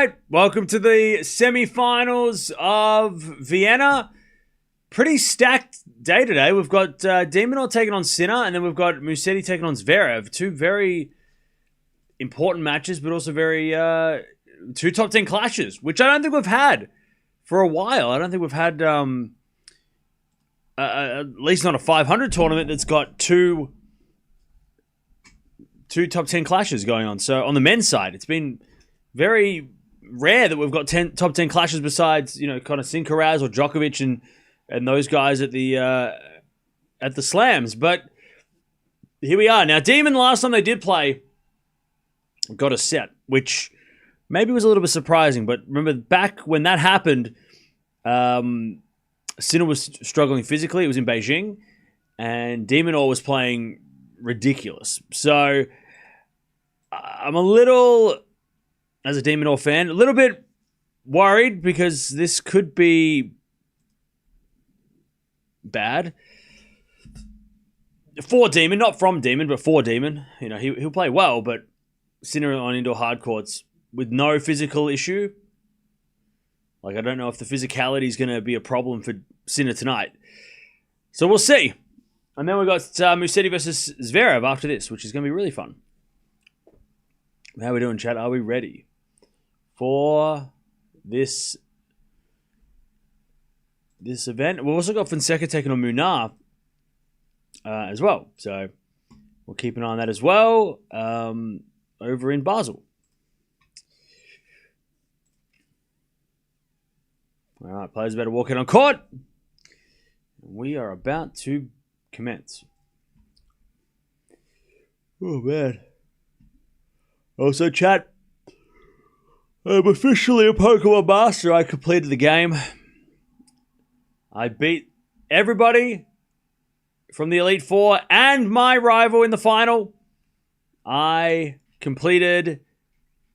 right, welcome to the semifinals of Vienna. Pretty stacked day today. We've got De Minaur taking on Sinner, and then we've got Musetti taking on Zverev. Two very important matches, but also very two top 10 clashes, which I don't think we've had for a while. I don't think we've had at least not a 500 tournament that's got two top 10 clashes going on. So on the men's side, it's been very rare that we've got top 10 clashes besides, kind of Sinkaraz or Djokovic and those guys at the slams. But here we are. Now, Demon, last time they did play, got a set, which maybe was a little bit surprising. But remember, back when that happened, Sinner was struggling physically. It was in Beijing. And De Minaur was playing ridiculous. So I'm a little, as a De Minaur fan, a little bit worried because this could be bad for Demon, not from Demon, but for Demon. He'll play well, but Sinner on indoor hard courts with no physical issue. I don't know if the physicality is going to be a problem for Sinner tonight. So we'll see. And then we've got Musetti versus Zverev after this, which is going to be really fun. How are we doing, chat? Are we ready for this event? We've also got Fonseca taking on Munar as well. So we'll keep an eye on that as well over in Basel. All right, players better walk in on court. We are about to commence. Oh, man. Also, chat, I'm officially a Pokemon master. I completed the game. I beat everybody from the Elite Four and my rival in the final. I completed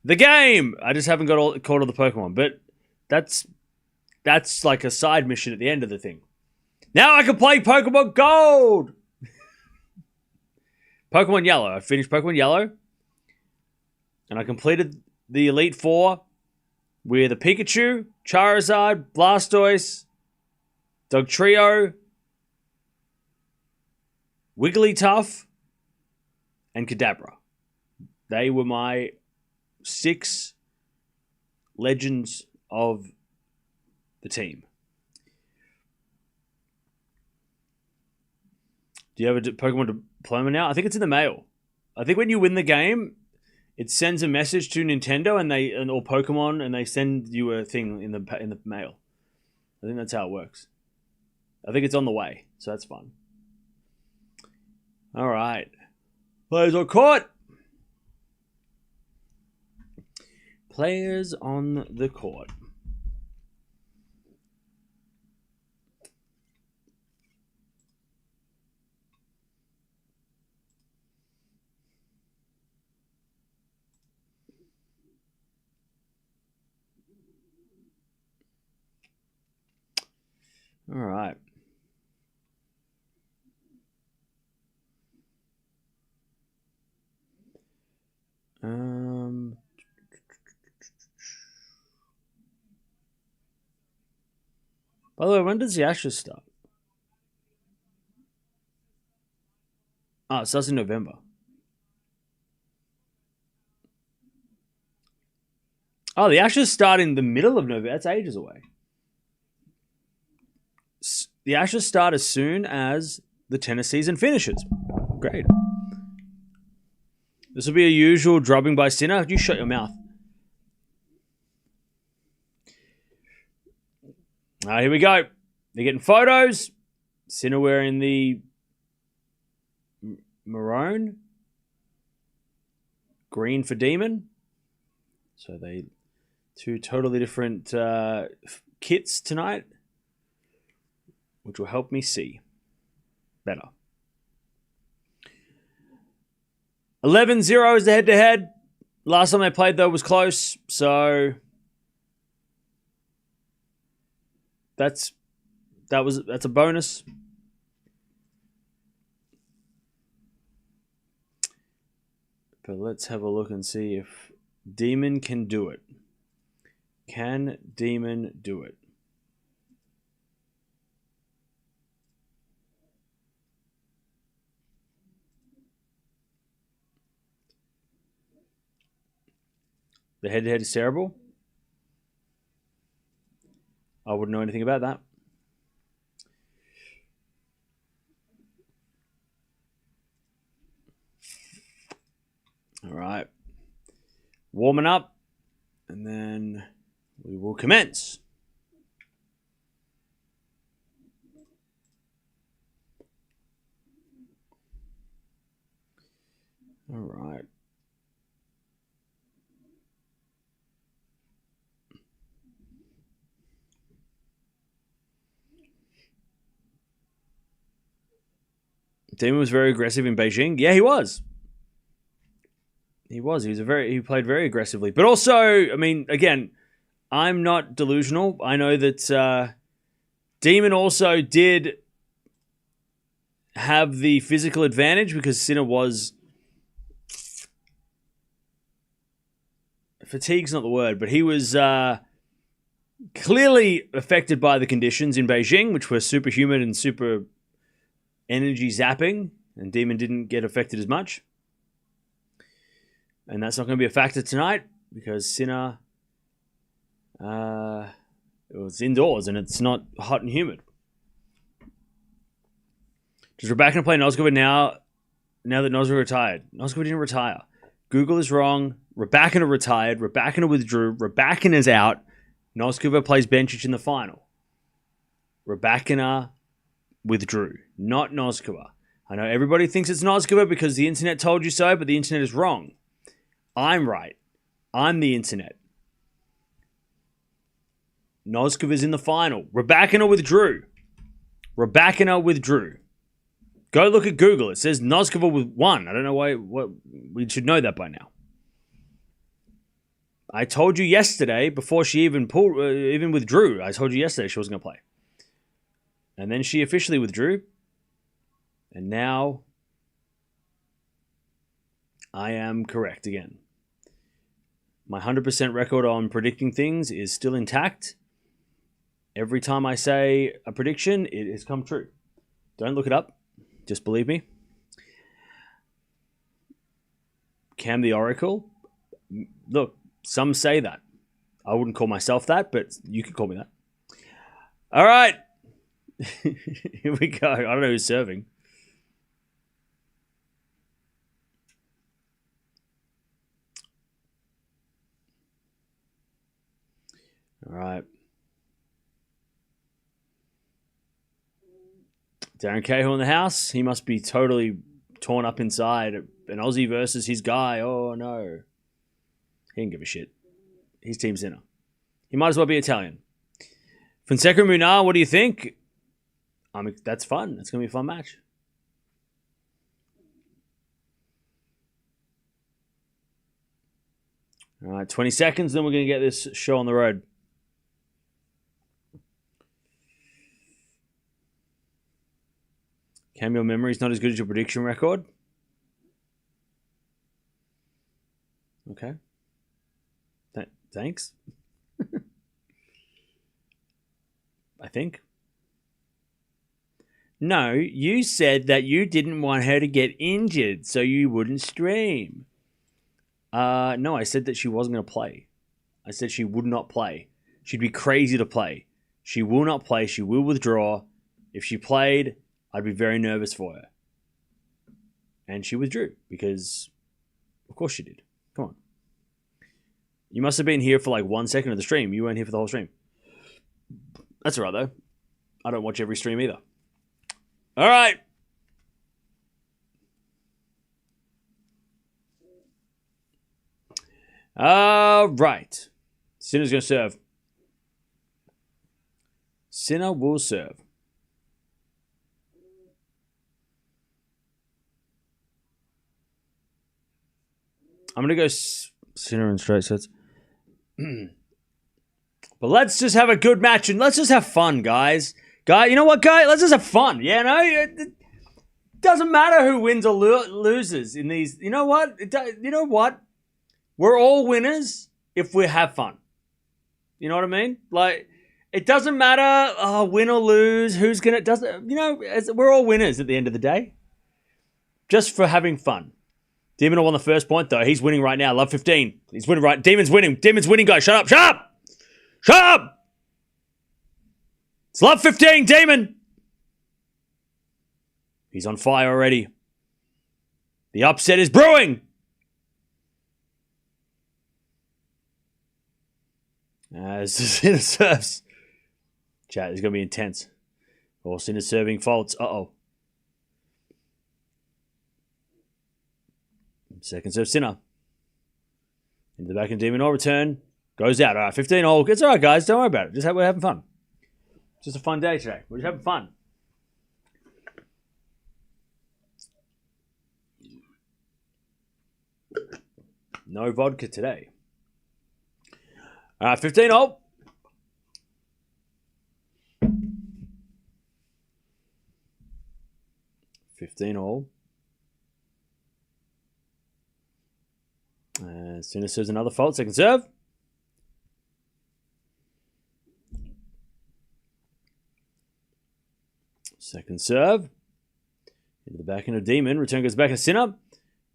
the game. I just haven't caught all the Pokemon, but that's like a side mission at the end of the thing. Now I can play Pokemon Gold! Pokemon Yellow. I finished Pokemon Yellow. And I completed the Elite Four with a Pikachu, Charizard, Blastoise, Dugtrio, Wigglytuff, and Kadabra. They were my 6 legends of the team. Do you have a Pokemon Diploma now? I think it's in the mail. I think when you win the game, it sends a message to Nintendo or Pokemon, and they send you a thing in the mail. I think that's how it works. I think it's on the way, so that's fun. All right, players on court. Players on the court. All right. By the way, when does the Ashes start? Oh, it starts in November. Oh, the Ashes start in the middle of November. That's ages away. The Ashes start as soon as the tennis season finishes. Great. This will be a usual drubbing by Sinner. You shut your mouth. All right, here we go. They're getting photos. Sinner wearing the maroon. Green for Demon. So they two totally different kits tonight, which will help me see better. 11-0 is the head-to-head. Last time they played, though, was close. So that's a bonus. But let's have a look and see if Demon can do it. Can Demon do it? The head-to-head is terrible. I wouldn't know anything about that. All right. Warming up, and then we will commence. All right. Demon was very aggressive in Beijing. Yeah, he was. He played very aggressively. But also, I mean, again, I'm not delusional. I know that Demon also did have the physical advantage because Sinner was... Fatigue's not the word, but he was clearly affected by the conditions in Beijing, which were super humid and super energy zapping, and Demon didn't get affected as much. And that's not going to be a factor tonight because Sinner it was indoors and it's not hot and humid. Does Raducanu play Noskova now that Noskova retired? Noskova didn't retire. Google is wrong. Raducanu retired. Raducanu withdrew. Raducanu is out. Noskova plays Bencic in the final. Raducanu withdrew, not Noskova. I know everybody thinks it's Noskova because the internet told you so, but the internet is wrong. I'm right. I'm the internet. Noskova's in the final. Raducanu withdrew. Raducanu withdrew. Go look at Google. It says Noskova won. I don't know why. What we should know that by now. I told you yesterday before she even withdrew. I told you yesterday she wasn't going to play. And then she officially withdrew. And now I am correct again. My 100% record on predicting things is still intact. Every time I say a prediction, it has come true. Don't look it up. Just believe me. Cam the Oracle. Look, some say that. I wouldn't call myself that, but you could call me that. All right. Here we go. I don't know who's serving. All right. Darren Cahill in the house. He must be totally torn up inside. An Aussie versus his guy. Oh, no. He didn't give a shit. His team's Sinner. He might as well be Italian. Fonseca Munar, what do you think? I mean, that's fun. That's going to be a fun match. All right, 20 seconds, then we're going to get this show on the road. Cam, your memory's not as good as your prediction record? Okay. Thanks. I think. No, you said that you didn't want her to get injured, so you wouldn't stream. No, I said that she wasn't going to play. I said she would not play. She'd be crazy to play. She will not play. She will withdraw. If she played, I'd be very nervous for her. And she withdrew because, of course she did. Come on. You must have been here for like 1 second of the stream. You weren't here for the whole stream. That's all right, though. I don't watch every stream either. All right. All right. Sinner's going to serve. Sinner will serve. I'm going to go Sinner and straight sets. But let's just have a good match and let's just have fun, guys. You know what, guys? Let's just have fun. Yeah, no? It doesn't matter who wins or loses in these. You know what? You know what? We're all winners if we have fun. You know what I mean? Like, it doesn't matter win or lose, who's going to... doesn't. We're all winners at the end of the day. Just for having fun. De Minaur won the first point, though. He's winning right now. Love 15. He's winning right. Demon's winning. Demon's winning, guys. Shut up. Shut up. Shut up. It's love 15, Demon. He's on fire already. The upset is brewing. As Sinner serves. Chat, it's going to be intense. Or Sinner serving faults. Uh-oh. Second serve Sinner. Into the back of De Minaur, return. Goes out. All right, 15 all. It's all right, guys. Don't worry about it. We're having fun. It's just a fun day today. We're just having fun. No vodka today. All right, 15 all. Sinner serves another fault. Second serve. Second serve. Into the backhand of Demon. Return goes back to Sinner.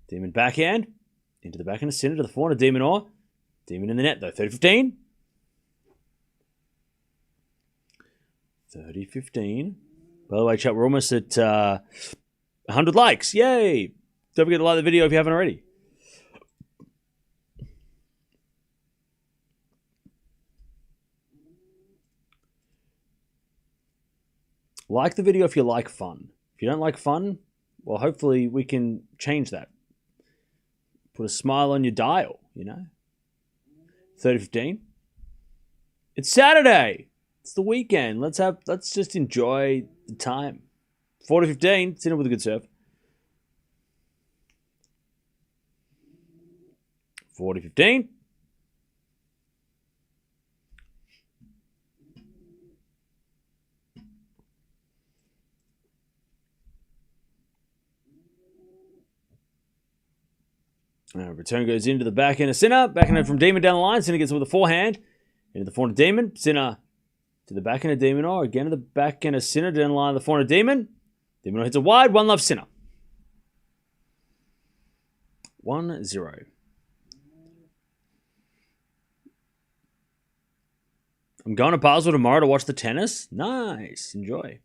Demon backhand. Into the backhand of Sinner to the forehand of De Minaur. Demon in the net though. 30-15. 30-15. By the way, chat, we're almost at 100 likes. Yay! Don't forget to like the video if you haven't already. Like the video if you like fun. If you don't like fun, well, hopefully we can change that. Put a smile on your dial, 30-15. It's Saturday. It's the weekend. Let's just enjoy the time. 40-15. Sinner with a good serve. 40-15. Return goes into the backhand of Sinner. Backhand from Demon down the line. Sinner gets it with a forehand. Into the forehand of Demon. Sinner to the backhand of De Minaur. Again to the backhand of Sinner. Down the line of the forehand of Demon. De Minaur hits a wide. One love Sinner. 1-0. I'm going to Basel tomorrow to watch the tennis. Nice. Enjoy.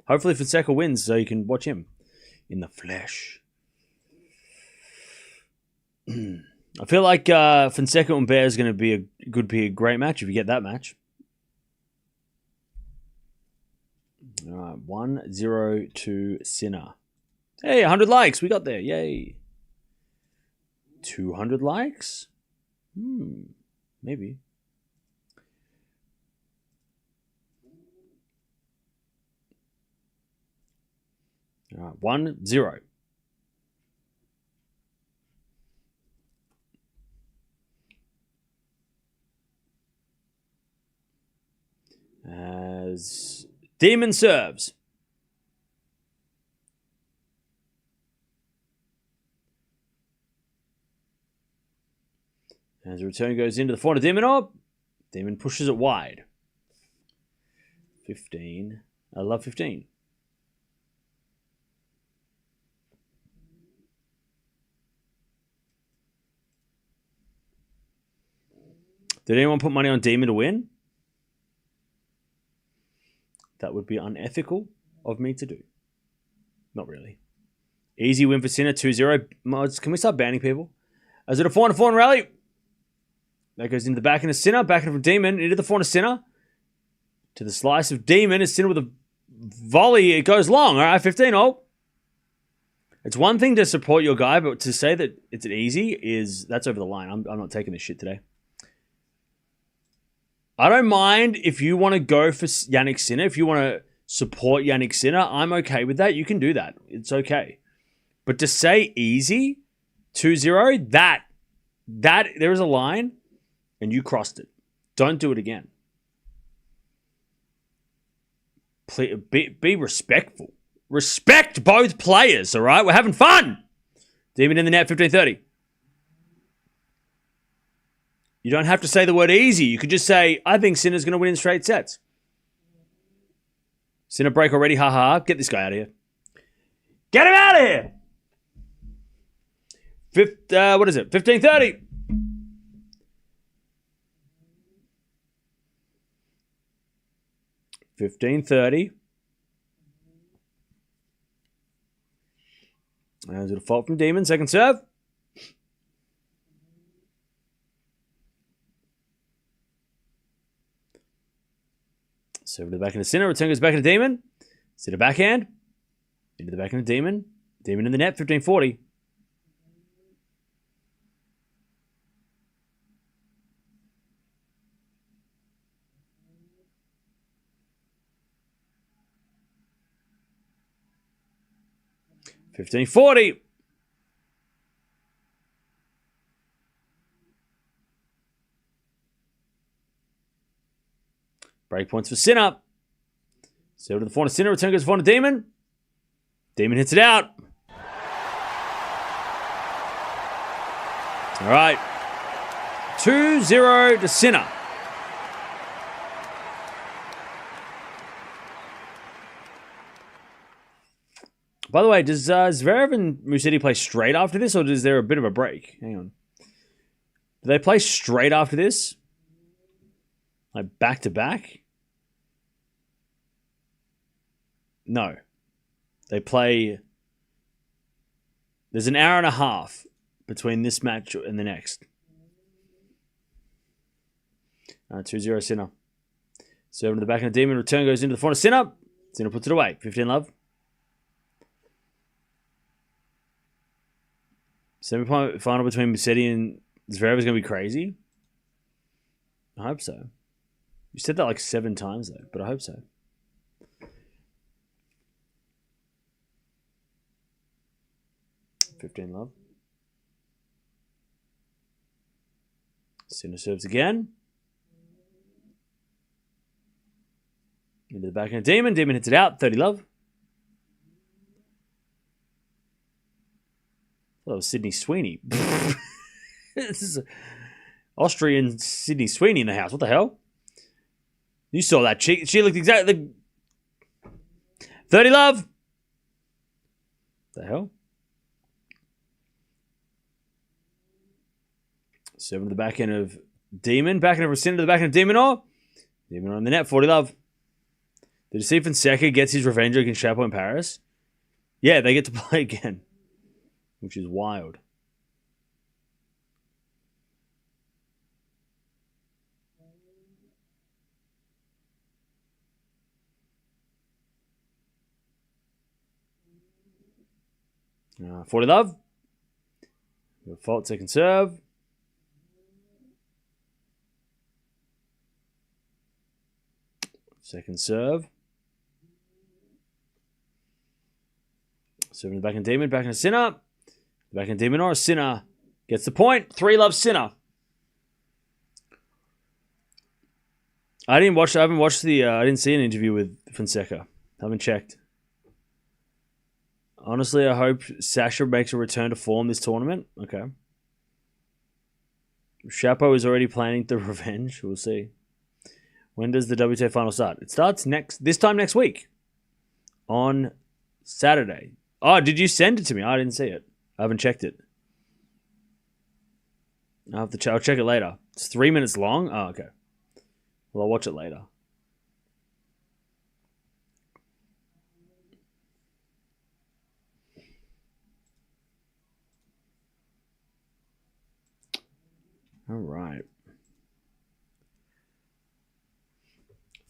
Hopefully Fonseca wins so you can watch him in the flesh. I feel like Fonseca and Bear is going to be a great match if you get that match. All right, 1-0 to Sinner. Hey, 100 likes. We got there. Yay. 200 likes? Maybe. All right, 1-0. As Demon serves. As the return goes into the forehand of De Minaur. Demon pushes it wide. 15. I love 15. Did anyone put money on Demon to win? That would be unethical of me to do. Not really. Easy win for Sinner, 2-0. Mods, can we start banning people? As it a 4-4 rally. That goes into the backhand of Sinner. Backhand from Demon. Into the forehand of Sinner. To the slice of Demon. Is Sinner with a volley. It goes long. All right, 15-0. It's one thing to support your guy, but to say that it's an easy that's over the line. I'm not taking this shit today. I don't mind if you want to go for Jannik Sinner. If you want to support Jannik Sinner, I'm okay with that. You can do that. It's okay. But to say easy, 2-0, that there is a line and you crossed it. Don't do it again. Please, be respectful. Respect both players, all right? We're having fun. Demon in the net, 15-30. You don't have to say the word easy. You could just say, I think Sinner's going to win in straight sets. Sinner break already, haha. Get this guy out of here. Get him out of here! What is it? 15:30. $15:30. There's a fault from Demon. Second serve. Serve to the back into Sinner. Return goes back into Demon. Sinner backhand. Into the back into Demon. Demon in the net. 15:40. $15.40. Break points for Sinner. So to the forehand of Sinner. Return goes to forehand of Demon. Demon hits it out. All right. 2-0 to Sinner. By the way, does Zverev and Musetti play straight after this, or is there a bit of a break? Hang on. Do they play straight after this? Like back-to-back? No. They play... There's an hour and a half between this match and the next. 2-0 Sinner. Serving to the back of the Demon. Return goes into the front of Sinner. Sinner puts it away. 15-love. Semi-final between Musetti and Zverev is going to be crazy. I hope so. You said that like 7 times though, but I hope so. $15-love. Sinner serves again. Into the back end of Demon. Demon hits it out. 30-love. That was Sydney Sweeney. This is Austrian Sydney Sweeney in the house. What the hell? You saw that chick. She looked exactly... 30-love. The hell? Serving to the back end of Demon. Back end of Sinner to the back end of De Minaur. De Minaur on the net. 40-love. Did you see Fonseca gets his revenge against Chapo in Paris? Yeah, they get to play again. Which is wild. Uh, 40-love. Fault second serve. Second serve. Serving the back in Demon. Back in Sinner. Back in De Minaur. Sinner gets the point. 3-love Sinner. I haven't watched the, I didn't see an interview with Fonseca. Haven't checked. Honestly, I hope Sasha makes a return to form this tournament. Okay. Chapo is already planning the revenge. We'll see. When does the WTA final start? It starts this time next week. On Saturday. Oh, did you send it to me? I didn't see it. I haven't checked it. I'll check it later. It's 3 minutes long? Oh, okay. Well, I'll watch it later. All right.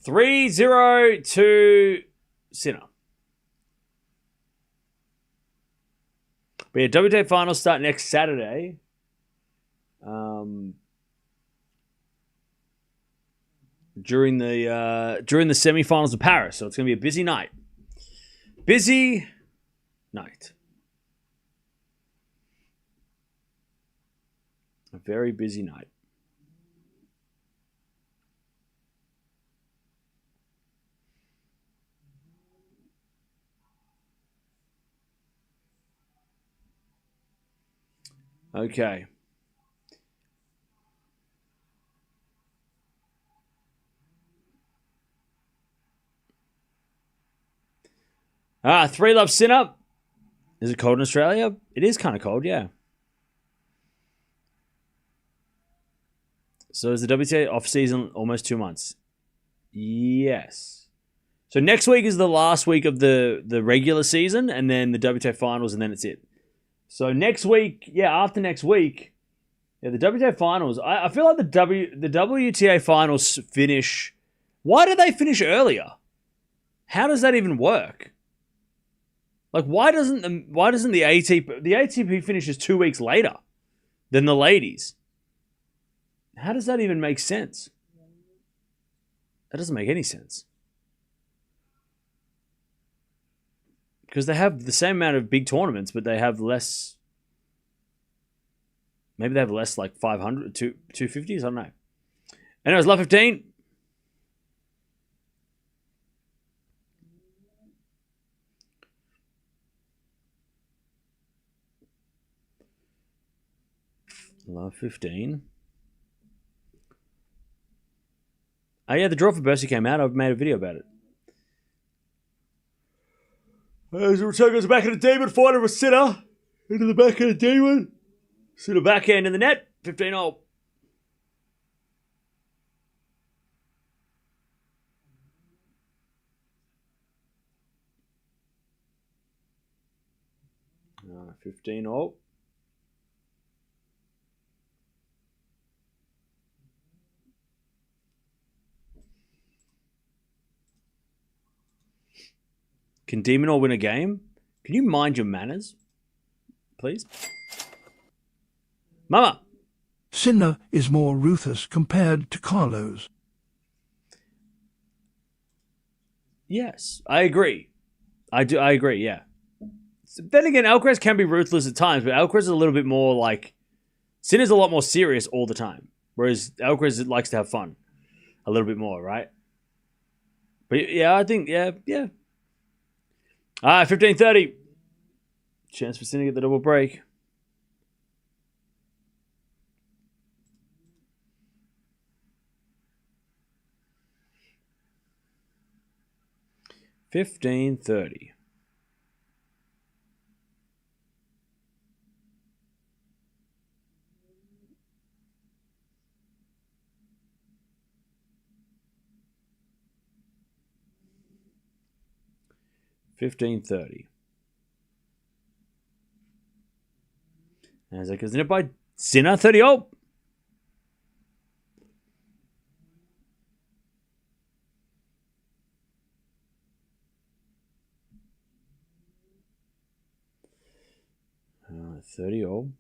3-0 to Sinner. But yeah, WTA finals start next Saturday. During the semifinals of Paris, so it's going to be a busy night. Busy night. A very busy night. Okay. Three Love Sinner. Is it cold in Australia? It is kind of cold, yeah. So is the WTA off season almost 2 months? Yes. So next week is the last week of the regular season, and then the WTA finals, and then it's it. So next week, after next week, the WTA finals. I feel like the WTA finals finish. Why do they finish earlier? How does that even work? Like, why doesn't the ATP finishes 2 weeks later than the ladies? How does that even make sense? That doesn't make any sense. Because they have the same amount of big tournaments, but they have less. Maybe they have less, like 500, 250s. I don't know. Anyways, love 15. Love 15. Oh yeah, the draw for Bercy came out. I've made a video about it. As Return goes back in the demon, fighter with Sinner. Into the back of the demon. Sinner backhand in the net. 15-0. Uh, 15-0. Can De Minaur win a game? Can you mind your manners, please? Mama! Sinner is more ruthless compared to Carlos. Yes, I agree. I agree, yeah. Then again, Alcaraz can be ruthless at times, but Alcaraz is a little bit more like... Sinner's a lot more serious all the time, whereas Alcaraz likes to have fun a little bit more, right? But yeah, I think, yeah. 15-30. Chance for Sinner to get the double break. $15.30. $15.30. As it goes in it by Sinner 30-0. Uh, 30-0.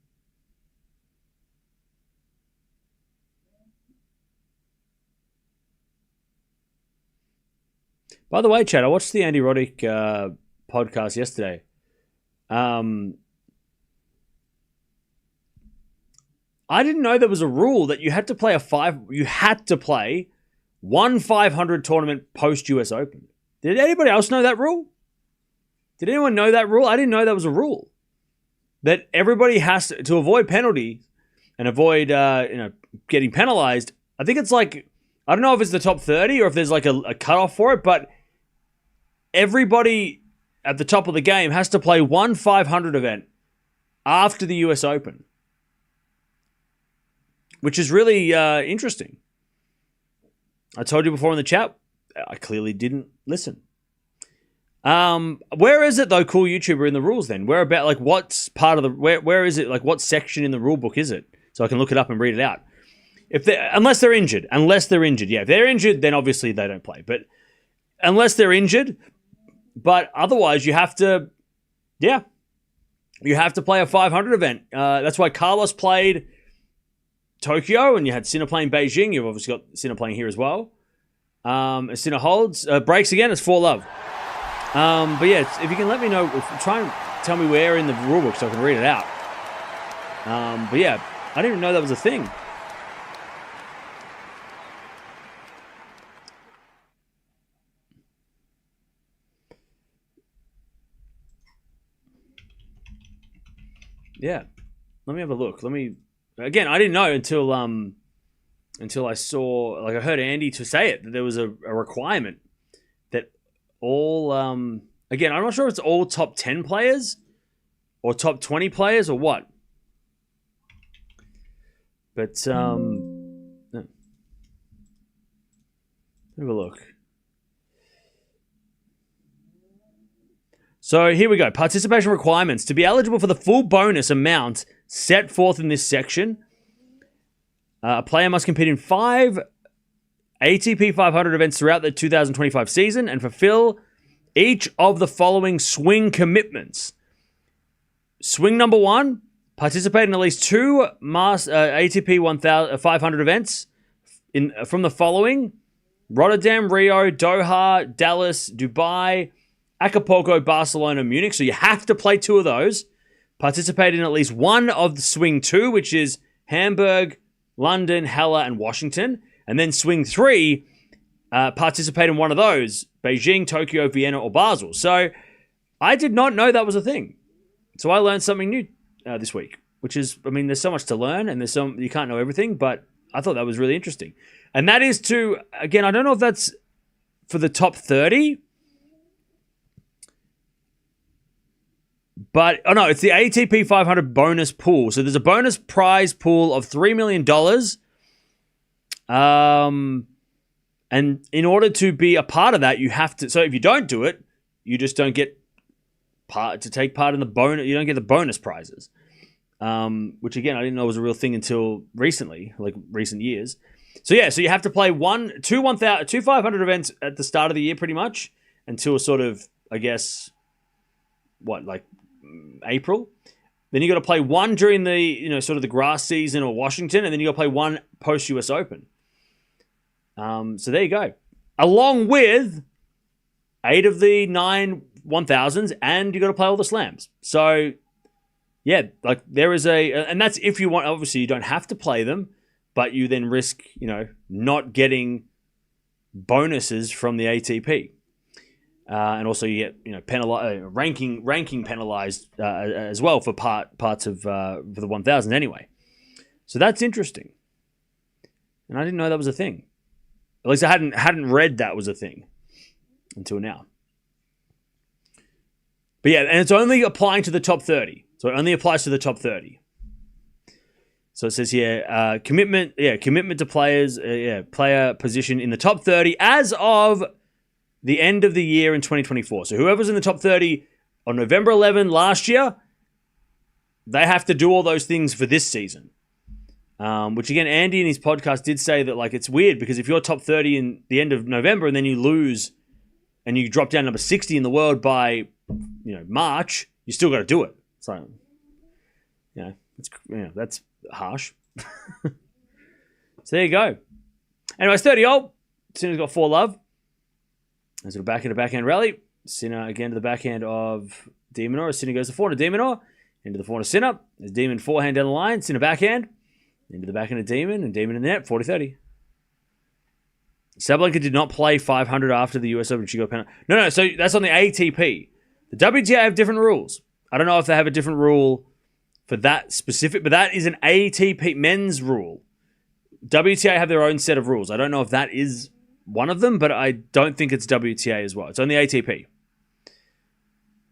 By the way, Chad, I watched the Andy Roddick podcast yesterday. I didn't know there was a rule that you had to play one 500 tournament post US Open. Did anybody else know that rule? Did anyone know that rule? I didn't know that was a rule. That everybody has to avoid penalty and avoid getting penalized. I think it's like, I don't know if it's the top 30 or if there's like a cutoff for it, but everybody at the top of the game has to play one 500 event after the US Open, which is really interesting. I told you before in the chat, I clearly didn't listen. Where is it though, cool YouTuber, in the rules then? Where about, like, what's part of the, where is it, like, what section in the rule book is it? So I can look it up and read it out. Unless they're injured. Yeah. If they're injured, then obviously they don't play. But unless they're injured, but otherwise you have to play a 500 event. That's why Carlos played Tokyo, and you had Sinner playing Beijing. You've obviously got Sinner playing here as well. Sinner holds, breaks again. It's 4-love. But yeah, if you can let me know, try and tell me where in the rulebook so I can read it out. But yeah, I didn't even know that was a thing. Yeah, let me have a look. Again, I didn't know until I saw, like, I heard Andy to say it, that there was a requirement that all Again, I'm not sure if it's all top 10 players or top 20 players or what. But, no. Have a look. So here we go. Participation requirements. To be eligible for the full bonus amount set forth in this section, a player must compete in 5 ATP 500 events throughout the 2025 season and fulfill each of the following swing commitments. Swing number 1, participate in at least 2 ATP 500 events from the following: Rotterdam, Rio, Doha, Dallas, Dubai, Acapulco, Barcelona, Munich. So you have to play 2 of those. Participate in at least 1 of the swing 2, which is Hamburg, London, Halle, and Washington. And then swing 3, participate in one of those: Beijing, Tokyo, Vienna, or Basel. So I did not know that was a thing. So I learned something new this week, which is, I mean, there's so much to learn and you can't know everything, but I thought that was really interesting. And that is to, again, I don't know if that's for the top 30, but, oh no, it's the ATP 500 bonus pool. So there's a bonus prize pool of $3 million. And in order to be a part of that, you have to, so if you don't do it, you just don't get to take part in the bonus, you don't get the bonus prizes. Which again, I didn't know was a real thing until recently, like recent years. So yeah, so you have to play two 500 events at the start of the year pretty much until sort of, I guess, like April. Then you got to play 1 during the, sort of the grass season or Washington, and then you got to play 1 post US Open. So there you go. Along with 8 of the 9 1000s, and you got to play all the slams. So yeah, like there is and that's if you want. Obviously, you don't have to play them, but you then risk, not getting bonuses from the ATP, and also you get, ranking penalized as well for parts of for the 1000 anyway. So that's interesting, and I didn't know that was a thing. At least I hadn't read that was a thing until now. But yeah, and it's only applying to the top 30. So it only applies to the top 30. So it says here, commitment to players, player position in the top 30 as of the end of the year in 2024. So whoever's in the top 30 on November 11 last year, they have to do all those things for this season. Which again, Andy in his podcast did say that like it's weird because if you're top 30 in the end of November and then you lose and you drop down number 60 in the world by March, you still got to do it. So that's harsh. So there you go. Anyways, 30-0. Sinner's got 4 love. As a backhand rally. Sinner again to the backhand of De Minaur. Sinner goes to forehand to De Minaur. Into the forehand of Sinner. There's Demon forehand down the line. Sinner backhand. Into the backhand of Demon. And Demon in the net. 40-30. Sabalenka did not play 500 after the US Open. She got penalty. No. So that's on the ATP. The WTA have different rules. I don't know if they have a different rule for that specific, but that is an ATP men's rule. WTA have their own set of rules. I don't know if that is one of them, but I don't think it's WTA as well. It's on the ATP.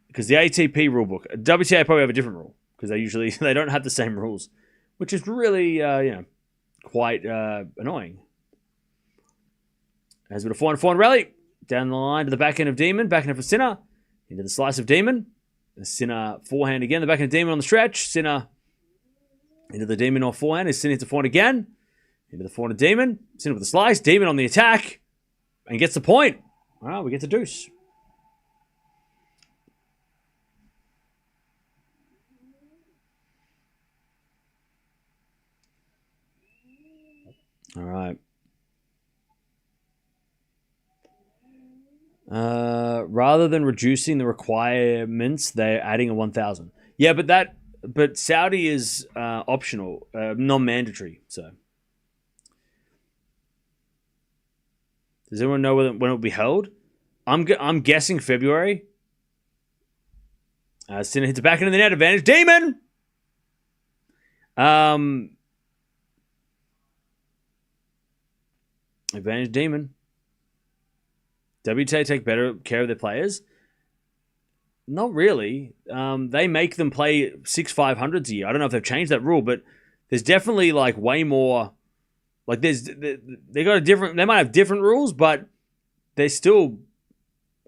Because the ATP rulebook, WTA probably have a different rule because they don't have the same rules, which is really quite annoying. As with a forehand rally, down the line to the backhand of Demon, backhand for Sinner, into the slice of Demon. Sinner forehand again, the backhand of Demon on the stretch. Sinner into the Demon off forehand. Sinner hits the forehand again. Into the forehand of Demon. Sinner with the slice. Demon on the attack. And gets the point. All right, we get the deuce. All right. Rather than reducing the requirements, they're adding a 1,000. Yeah, but Saudi is optional, non-mandatory. So, does anyone know when it will be held? I'm guessing February. Sinner hits it back into the net. Advantage, Demon. Advantage, Demon. WTA take better care of their players. Not really. They make them play 6 500s a year. I don't know if they've changed that rule, but there's definitely like way more. Like they got a different. They might have different rules, but they still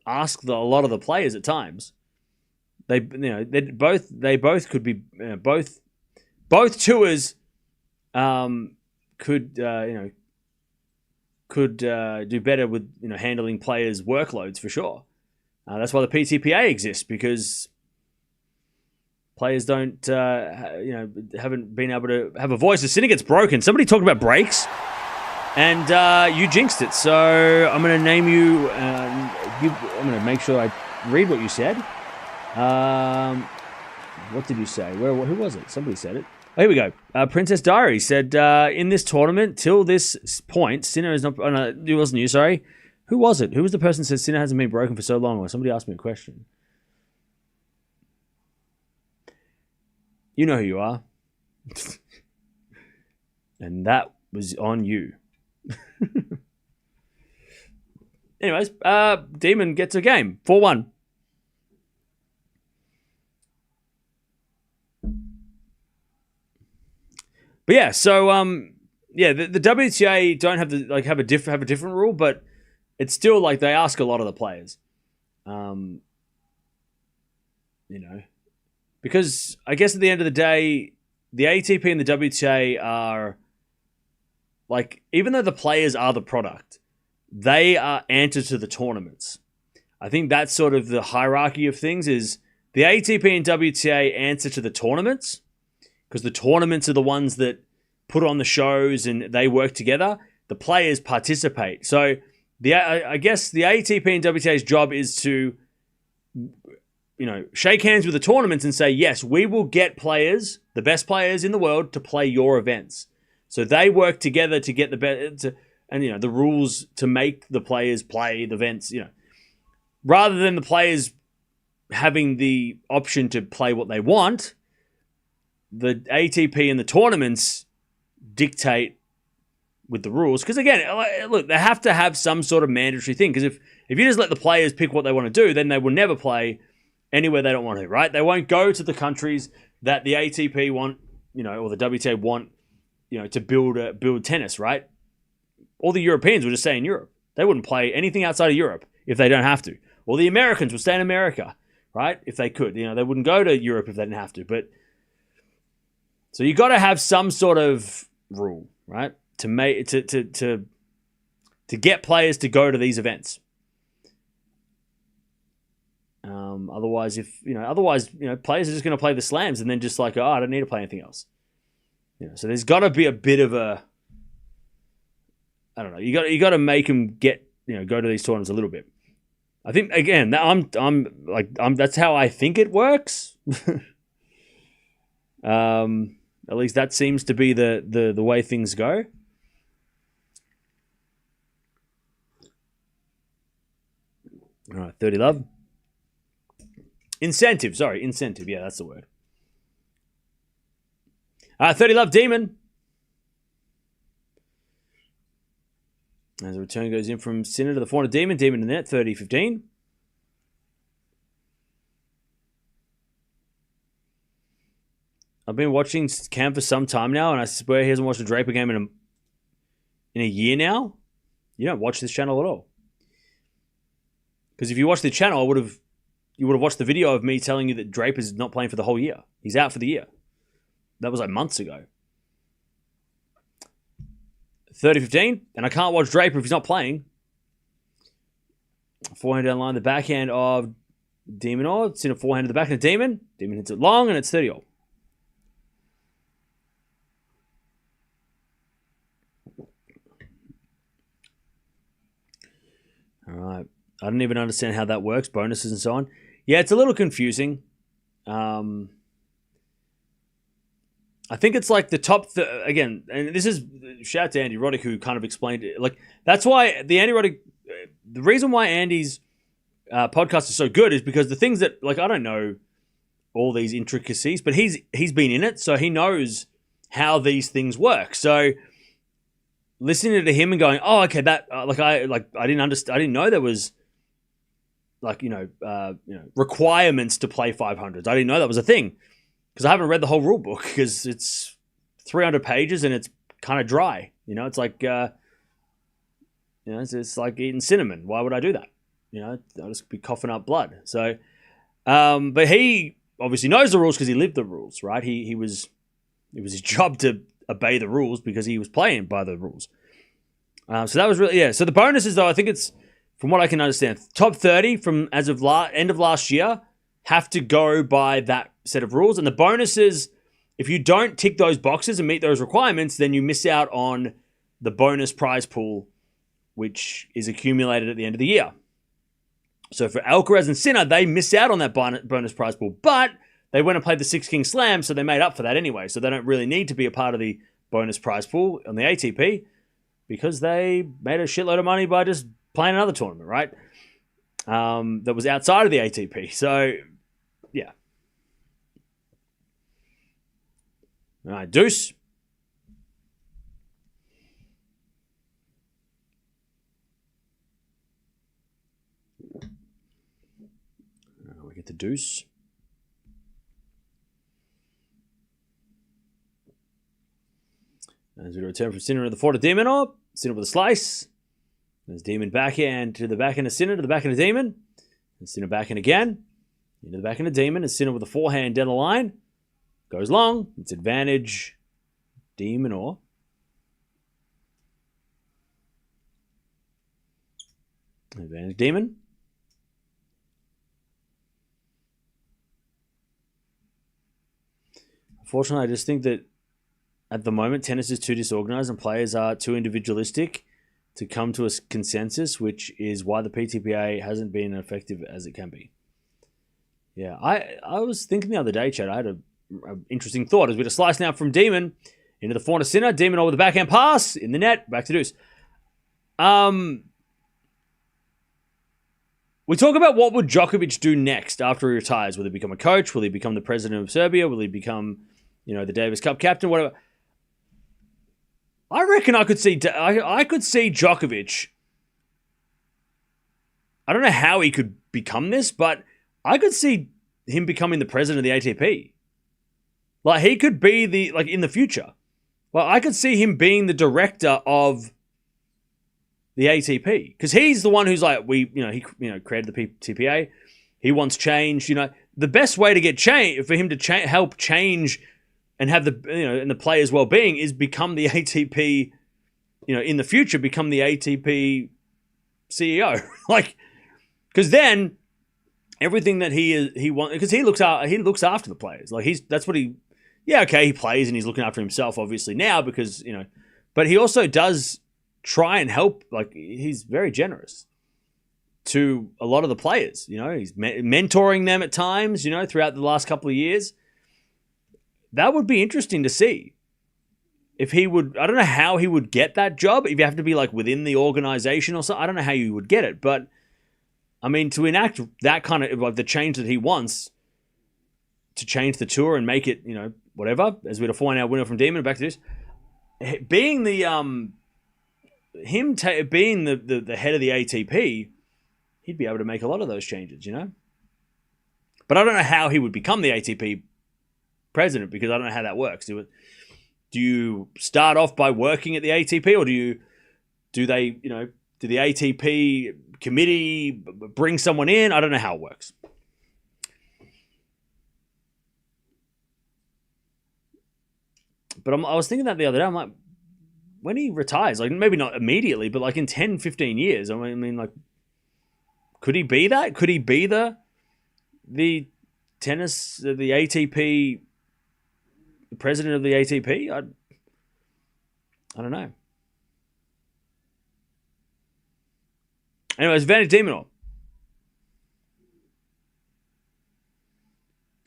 ask a lot of the players at times. They both could be both tours could do better with handling players' workloads for sure. That's why the PTPA exists, because players don't haven't been able to have a voice. The Sinner gets broken. Somebody talked about breaks, and you jinxed it. So I'm going to name you. I'm going to make sure I read what you said. What did you say? Who was it? Somebody said it. Oh, here we go. Princess Diary said, in this tournament, till this point, Sinner is not... Oh, no, it wasn't you, sorry. Who was it? Who was the person who said Sinner hasn't been broken for so long? Or somebody asked me a question. You know who you are. And that was on you. Anyways, Demon gets a game. 4-1. But yeah, so the WTA don't have have a different rule, but it's still like they ask a lot of the players, because I guess at the end of the day, the ATP and the WTA are like, even though the players are the product, they are answer to the tournaments. I think that's sort of the hierarchy of things. Is the ATP and WTA answer to the tournaments, because the tournaments are the ones that put on the shows and they work together. The players participate. So I guess the ATP and WTA's job is to, shake hands with the tournaments and say, yes, we will get players, the best players in the world, to play your events. So they work together to get the best, and the rules to make the players play the events. Rather than the players having the option to play what they want, the ATP and the tournaments dictate with the rules. Because again, look, they have to have some sort of mandatory thing. Because if you just let the players pick what they want to do, then they will never play anywhere they don't want to, right? They won't go to the countries that the ATP want, or the WTA want, to build tennis, right? All the Europeans would just stay in Europe. They wouldn't play anything outside of Europe if they don't have to. Or the Americans would stay in America, right? If they could. They wouldn't go to Europe if they didn't have to. But so you got to have some sort of rule, right? To get players to go to these events. Otherwise, players are just going to play the slams and then just like, I don't need to play anything else. So there's got to be a bit of a, I don't know. You got to make them go to these tournaments a little bit. I think again, that's how I think it works. At least that seems to be the way things go. All right, 30 love. Incentive. Yeah, that's the word. 30 love, Demon. As a return goes in from Sinner to the 400 Demon. Demon in the net, 30-15. I've been watching Cam for some time now, and I swear he hasn't watched a Draper game in a year now. You don't watch this channel at all. Because if you watch the channel, you would have watched the video of me telling you that Draper's not playing for the whole year. He's out for the year. That was like months ago. 30-15, and I can't watch Draper if he's not playing. Forehand down line, the backhand of De Minaur. It's in a forehand to the backhand of Demon. Demon hits it long, and it's 30-all. All right. I don't even understand how that works, bonuses and so on. Yeah, it's a little confusing. I think it's like the top... again, and this is... Shout out to Andy Roddick, who kind of explained it. Like, that's why the Andy Roddick... The reason why Andy's podcast is so good is because the things that... Like, I don't know all these intricacies, but he's been in it, so he knows how these things work. So... Listening to him and going, oh, okay, that I didn't understand. I didn't know there was requirements to play 500s. I didn't know that was a thing because I haven't read the whole rule book because it's 300 pages and it's kind of dry. It's like it's like eating cinnamon. Why would I do that? I'll just be coughing up blood. So, but he obviously knows the rules because he lived the rules, right? It was his job to obey the rules because he was playing by the rules. So that was really, yeah. So the bonuses, though, I think it's, from what I can understand, top 30 from as of end of last year have to go by that set of rules. And the bonuses, if you don't tick those boxes and meet those requirements, then you miss out on the bonus prize pool, which is accumulated at the end of the year. So for Alcaraz and Sinner, they miss out on that bonus prize pool, but they went and played the Six King Slam, so they made up for that anyway. So they don't really need to be a part of the bonus prize pool on the ATP because they made a shitload of money by just playing another tournament, right? That was outside of the ATP. So, yeah. All right, deuce. We get the deuce. As we return from Sinner to the fort of De Minaur, Sinner with a slice. There's Demon backhand to the backhand of Sinner to the backhand of Demon. And Sinner backhand again. Into the backhand of Demon. And Sinner with a forehand down the line. Goes long. It's advantage De Minaur. Advantage Demon. Unfortunately, I just think that at the moment, tennis is too disorganized and players are too individualistic to come to a consensus, which is why the PTPA hasn't been as effective as it can be. Yeah, I was thinking the other day, Chad, I had an interesting thought. As we had a slice now from Demon into the forehand of Sinner. Demon over the backhand pass in the net. Back to deuce. We talk about what would Djokovic do next after he retires. Will he become a coach? Will he become the president of Serbia? Will he become, the Davis Cup captain? Whatever. I reckon I could see Djokovic. I don't know how he could become this, but I could see him becoming the president of the ATP. Like, he could be in the future. Well, I could see him being the director of the ATP because he's the one who's like, he created the PTPA. He wants change. The best way to get change for him to help change and have and the players' well-being is become the ATP. In the future, become the ATP CEO. Because then everything that he wants, because he looks after the players. That's what he. Yeah, okay, he plays and he's looking after himself obviously now because but he also does try and help. He's very generous to a lot of the players. He's mentoring them at times. Throughout the last couple of years. That would be interesting to see. If he would, I don't know how he would get that job. If you have to be within the organization or something, I don't know how you would get it. But I mean, to enact that kind of the change that he wants to change the tour and make it, whatever. As we had a 4-hour winner from Demon, back to this, being the being the head of the ATP, he'd be able to make a lot of those changes, But I don't know how he would become the ATP president because I don't know how that works. Do you start off by working at the ATP or do the ATP committee bring someone in? I don't know how it works. But I was thinking that the other day. I'm like, when he retires, maybe not immediately, but in 10, 15 years, I mean, could he be that? Could he be the tennis, the ATP, the president of the ATP? I don't know. Anyways, advantage De Minaur.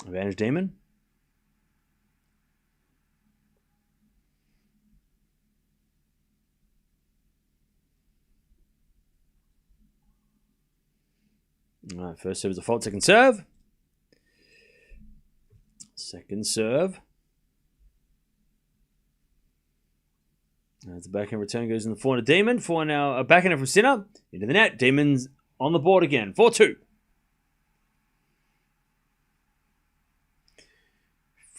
Advantage Demon. All right, first serve is a fault, second serve. Second serve. As the backhand return goes in the forehand of Demon. Forehand now, a backhand from Sinner into the net. Demon's on the board again. 4-2.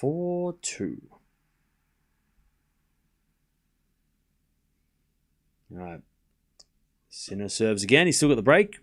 4-2. All right. Sinner serves again. He's still got the break.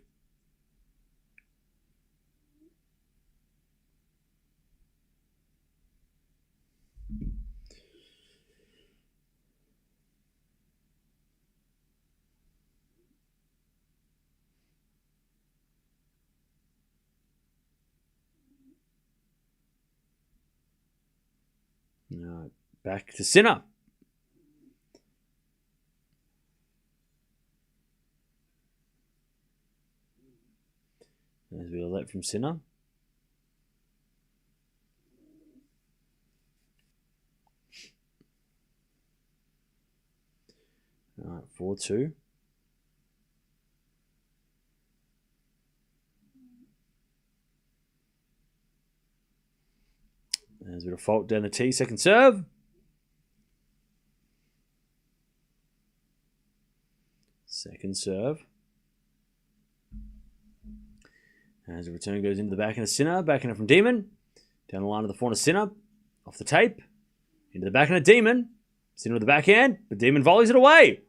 All right. Back to Sinner. There's a bit of let from Sinner. All right, 4-2. There's a bit of fault down the tee. Second serve. Second serve. As the return goes into the backhand of Sinner. Backhand from Demon. Down the line of the forehand of Sinner. Off the tape. Into the backhand of Demon. Sinner with the backhand. But Demon volleys it away.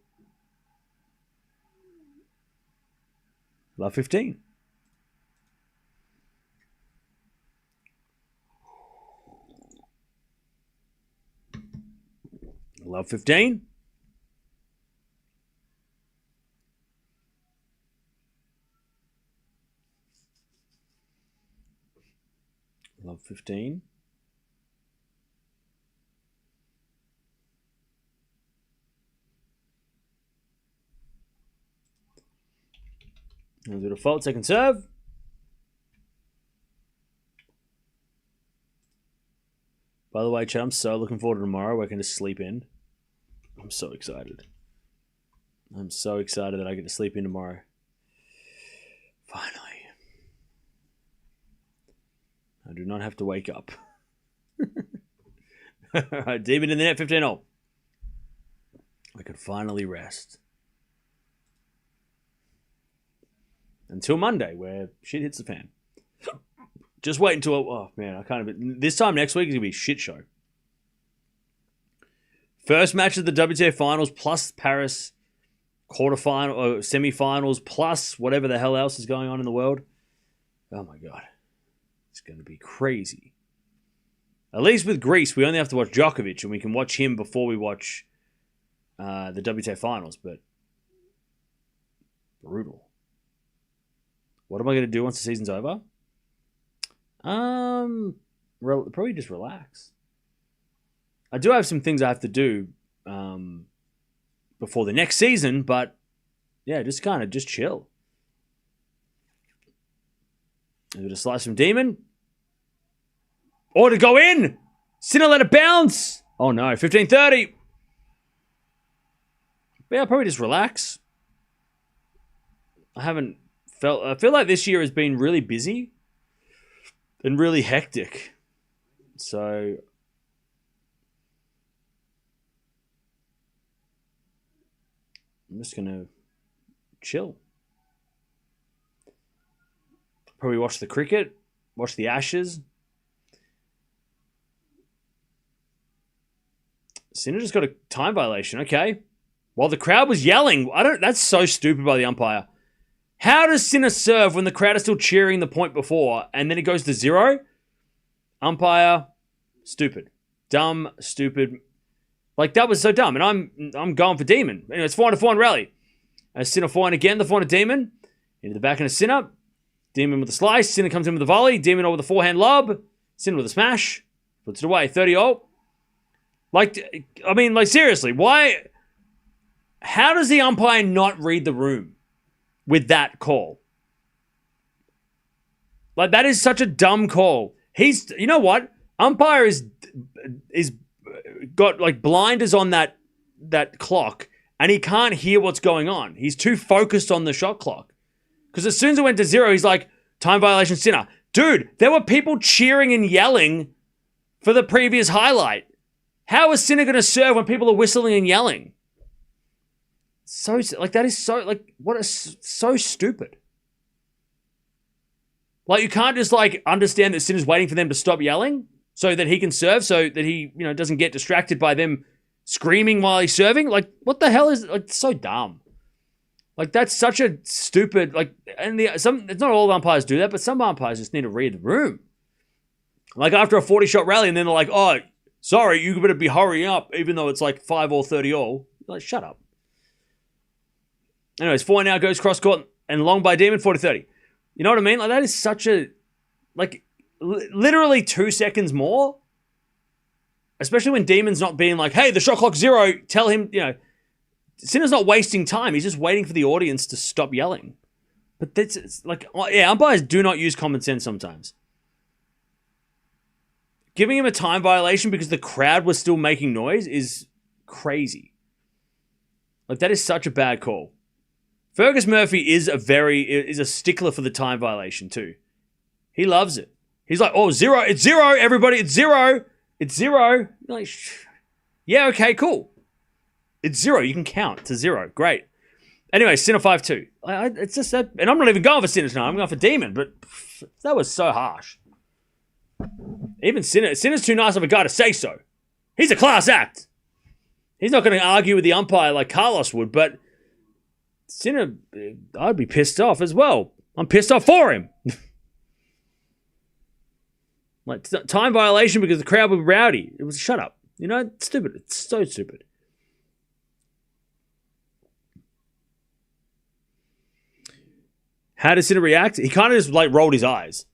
Love 15. Love 15. Love 15. There's a bit of fault. Second serve. By the way, chat, I'm so looking forward to tomorrow. I can just sleep in. I'm so excited. I'm so excited that I get to sleep in tomorrow. Finally. I do not have to wake up. Alright, Demon in the net, 15-0. I can finally rest. Until Monday, where shit hits the fan. Just wait until... Oh, man, I can't even... This time next week is going to be a shit show. First match of the WTA Finals plus Paris quarterfinal or semifinals plus whatever the hell else is going on in the world. Oh, my God. It's going to be crazy. At least with Greece, we only have to watch Djokovic, and we can watch him before we watch the WTA Finals, but brutal. What am I going to do once the season's over? Probably just relax. I do have some things I have to do before the next season, but yeah, just chill. A bit of slice from Demon. Or to go in! Sinner let it bounce! Oh no, 15-30. But yeah, I'll probably just relax. I feel like this year has been really busy and really hectic. So I'm just going to chill. Probably watch the cricket, watch the Ashes. Sinner just got a time violation. Okay. While the crowd was yelling, that's so stupid by the umpire. How does Sinner serve when the crowd is still cheering the point before and then it goes to 0? Umpire, stupid. Dumb, stupid. Like, that was so dumb. And I'm going for Demon. Anyway, it's 4-4 rally. As Sinner forehand again, the forehand of Demon. Into the backhand of Sinner. Demon with a slice. Sinner comes in with a volley. Demon over the forehand lob. Sinner with a smash. Puts it away. 30-0. Like, I mean, like, seriously, why? How does the umpire not read the room with that call? Like, that is such a dumb call. You know what? Umpire is got like blinders on that clock, and he can't hear what's going on. He's too focused on the shot clock. Because as soon as it went to 0, he's like, time violation, Sinner. Dude, there were people cheering and yelling for the previous highlight. How is Sinner going to serve when people are whistling and yelling? So, like, that is so, like, so stupid. Like, you can't just, like, understand that Sinner's waiting for them to stop yelling. so that he can serve, so that he, doesn't get distracted by them screaming while he's serving. Like, what the hell is, like, so dumb. Like, that's such a stupid, like, and it's not all umpires do that, but some umpires just need to read the room. Like, after a 40-shot rally, and then they're like, oh, sorry, you better be hurrying up, even though it's like 5-all, 30-all. Like, shut up. Anyways, 4 now goes cross-court and long by Demon, 40-30. You know what I mean? Like, that is such a, like, literally 2 seconds more. Especially when Demon's not being like, hey, the shot clock's 0. Tell him, Sinner's not wasting time. He's just waiting for the audience to stop yelling. But it's like, yeah, umpires do not use common sense sometimes. Giving him a time violation because the crowd was still making noise is crazy. Like, that is such a bad call. Fergus Murphy is a stickler for the time violation too. He loves it. He's like, oh, 0, it's 0, everybody, it's 0. It's 0. You're like, yeah, okay, cool. It's 0. You can count to 0. Great. Anyway, Sinner 5-2. It's just that, and I'm not even going for Sinner tonight. I'm going for Demon, but that was so harsh. Even Sinner's too nice of a guy to say so. He's a class act. He's not going to argue with the umpire like Carlos would, but Sinner, I'd be pissed off as well. I'm pissed off for him. Like, time violation because the crowd was rowdy. It was, shut up. It's stupid. It's so stupid. How did Sinner react? He kind of just like rolled his eyes.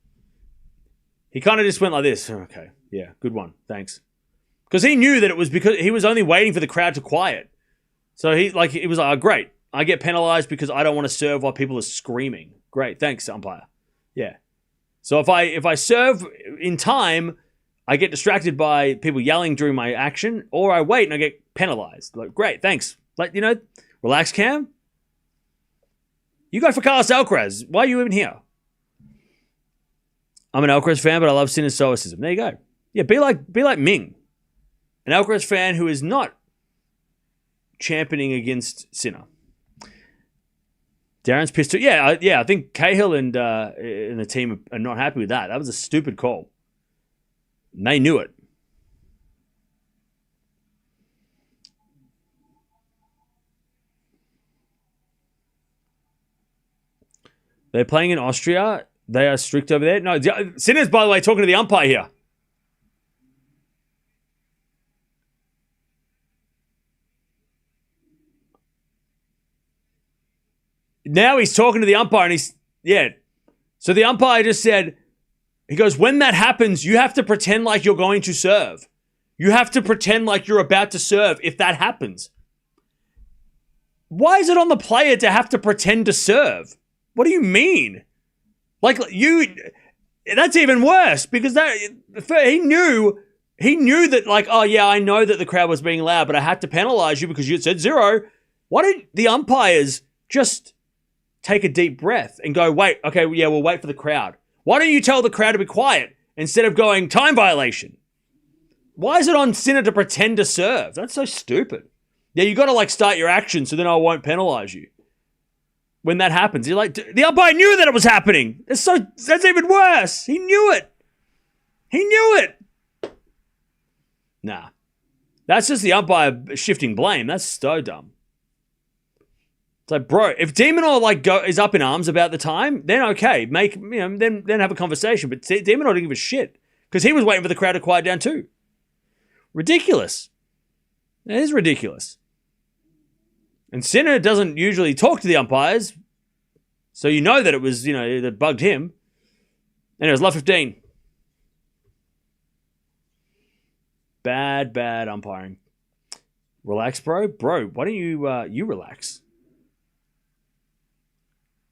He kind of just went like this. Oh, okay, yeah, good one, thanks. Because he knew that it was because he was only waiting for the crowd to quiet. So it was like, oh, great. I get penalized because I don't want to serve while people are screaming. Great, thanks, umpire. Yeah. So if I serve in time, I get distracted by people yelling during my action, or I wait and I get penalized. Like, great, thanks. Like, relax, Cam. You go for Carlos Alcaraz. Why are you even here? I'm an Alcaraz fan, but I love Sinner's stoicism. There you go. Yeah, be like Ming, an Alcaraz fan who is not championing against Sinner. Darren's pissed too. Yeah. I think Cahill and the team are not happy with that. That was a stupid call. And they knew it. They're playing in Austria. They are strict over there. No, Sinner's, by the way, talking to the umpire here. Now he's talking to the umpire and So the umpire just said, he goes, when that happens, you have to pretend like you're going to serve. You have to pretend like you're about to serve if that happens. Why is it on the player to have to pretend to serve? What do you mean? Like, that's even worse because he knew that, like, oh yeah, I know that the crowd was being loud, but I had to penalize you because you said 0. Why didn't the umpires just take a deep breath and go, wait, okay, yeah, we'll wait for the crowd. Why don't you tell the crowd to be quiet instead of going time violation? Why is it on Sinner to pretend to serve? That's so stupid. Yeah, you got to like start your action so then I won't penalize you. When that happens, you're like, the umpire knew that it was happening. That's even worse. He knew it. Nah. That's just the umpire shifting blame. That's so dumb. It's like, bro, if De Minaur is up in arms about the time, then okay, then have a conversation. But De Minaur didn't give a shit because he was waiting for the crowd to quiet down too. Ridiculous. It is ridiculous. And Sinner doesn't usually talk to the umpires, so you know that it was that bugged him. Anyways, love 15. Bad umpiring. Relax, bro. Bro, why don't you relax?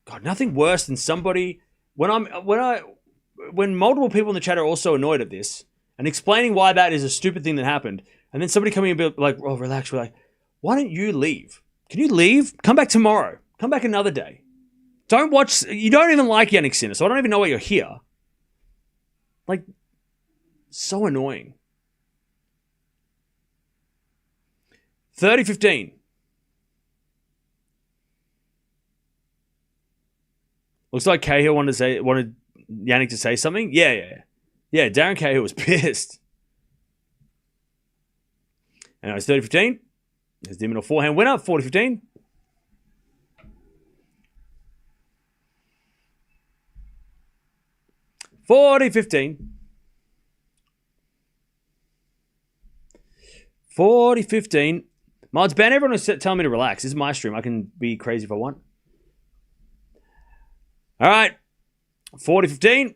God, nothing worse than somebody when multiple people in the chat are also annoyed at this and explaining why that is a stupid thing that happened, and then somebody coming in and be like, "Oh, relax." We're like, "Why don't you leave? Can you leave? Come back tomorrow. Come back another day. Don't watch. You don't even like Jannik Sinner, so I don't even know why you're here." Like, so annoying. 30-15. Looks like Cahill wanted Jannik to say something. Yeah. Yeah, Darren Cahill was pissed. And it's 30-15. There's De Minaur forehand winner, 40-15. $40-15. 40-15. Mods ban everyone was telling me to relax. This is my stream. I can be crazy if I want. All right. 40-15.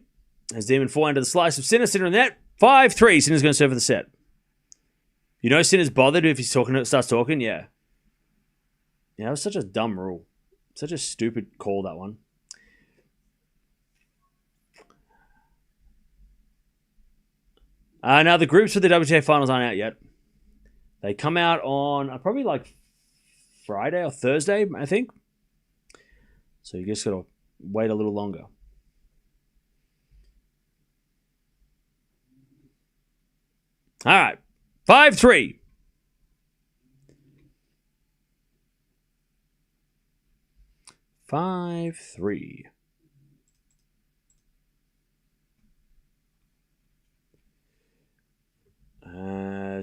As Demon forehand to the slice of Sinner. Sinner in that. 5-3. Sinner's going to serve for the set. You know Sinner's bothered if he's starts talking? Yeah. Yeah, that was such a dumb rule. Such a stupid call, that one. Now, the groups for the WTA finals aren't out yet. They come out on probably like Friday or Thursday, I think. So you just got to wait a little longer. All right. 5-3.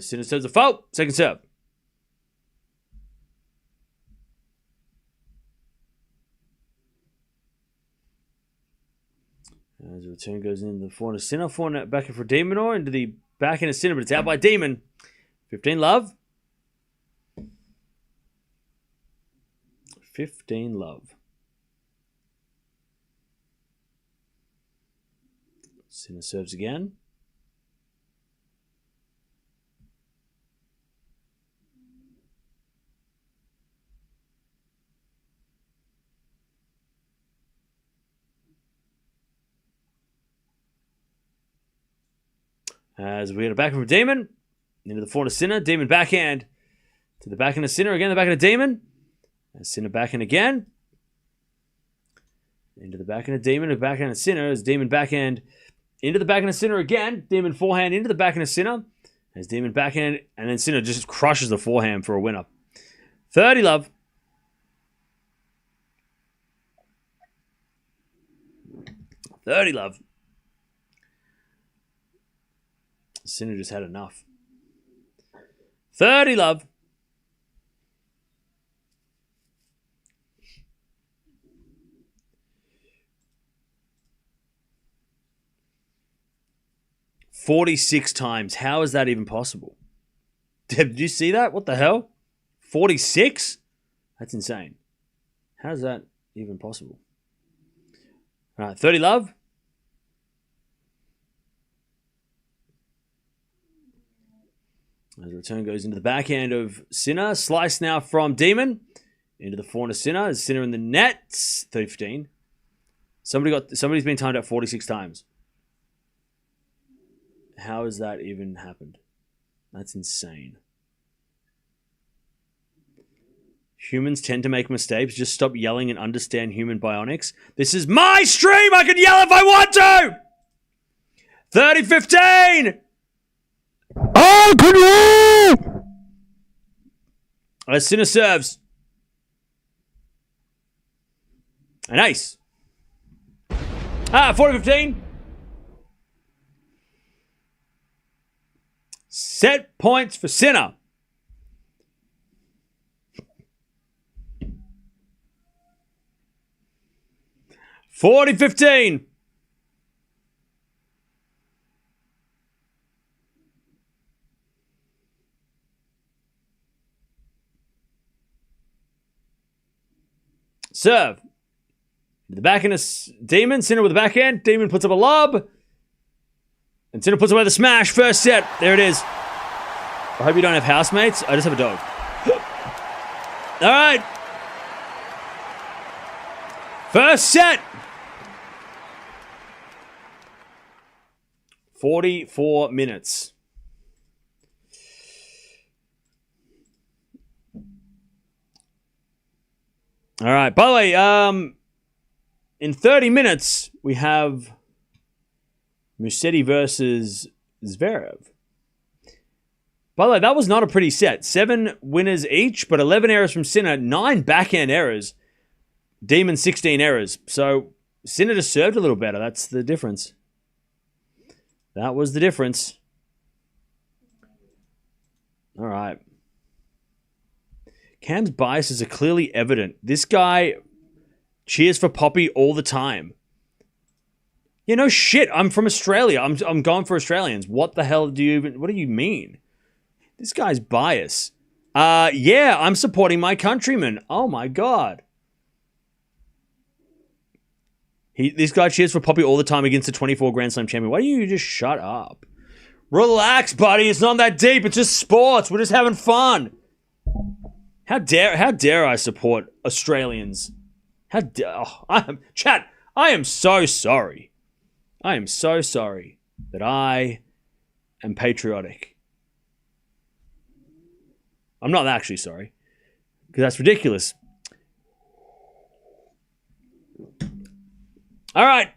Sinner serves a fault. Second serve. As the return goes in the forehand of Sinner. Forehand back for De Minaur into the backhand of Sinner, but it's out by Demon. 15 love. 15 love. Sinner serves again. As we get a backhand from Demon. Into the forehand of Sinner. Demon backhand. To the backhand of Sinner. Again, the backhand of Demon. And Sinner backhand again. Into the backhand of Demon. The backhand of Sinner. As Demon backhand. Into the backhand of Sinner again. Demon forehand into the backhand of Sinner. As Demon backhand. And then Sinner just crushes the forehand for a winner. 30 love. Sinner just had enough. 30 love. $46 times. How is that even possible? Did you see that? What the hell? 46? That's insane. How is that even possible? All right, 30 love. As the return goes into the backhand of Sinner. Slice now from Demon. Into the forehand of Sinner. Is Sinner in the net. 30-15. Somebody's been timed out 46 times. How has that even happened? That's insane. Humans tend to make mistakes. Just stop yelling and understand human bionics. This is my stream! I can yell if I want to! 30-15! Oh, good roll! As Sinner serves. An ace. 40-15. Set points for Sinner. $40-15. Serve. The backhand is Demon. Sinner with the backhand. Demon puts up a lob. And Sinner puts away the smash. First set. There it is. I hope you don't have housemates. I just have a dog. All right. First set. 44 minutes. All right. By the way, in 30 minutes, we have Musetti versus Zverev. By the way, that was not a pretty set. 7 winners each, but 11 errors from Sinner, 9 backhand errors. Demon, 16 errors. So Sinner just served a little better. That's the difference. That was the difference. All right. Cam's biases are clearly evident. This guy cheers for Poppy all the time. Yeah, no shit. I'm from Australia. I'm going for Australians. What the hell what do you mean? This guy's bias. Yeah, I'm supporting my countrymen. Oh my God. This guy cheers for Poppy all the time against the 24 Grand Slam champion. Why don't you just shut up? Relax, buddy. It's not that deep. It's just sports. We're just having fun. How dare I support Australians? Chat, I am so sorry. I am so sorry that I am patriotic. I'm not actually sorry, because that's ridiculous. All right.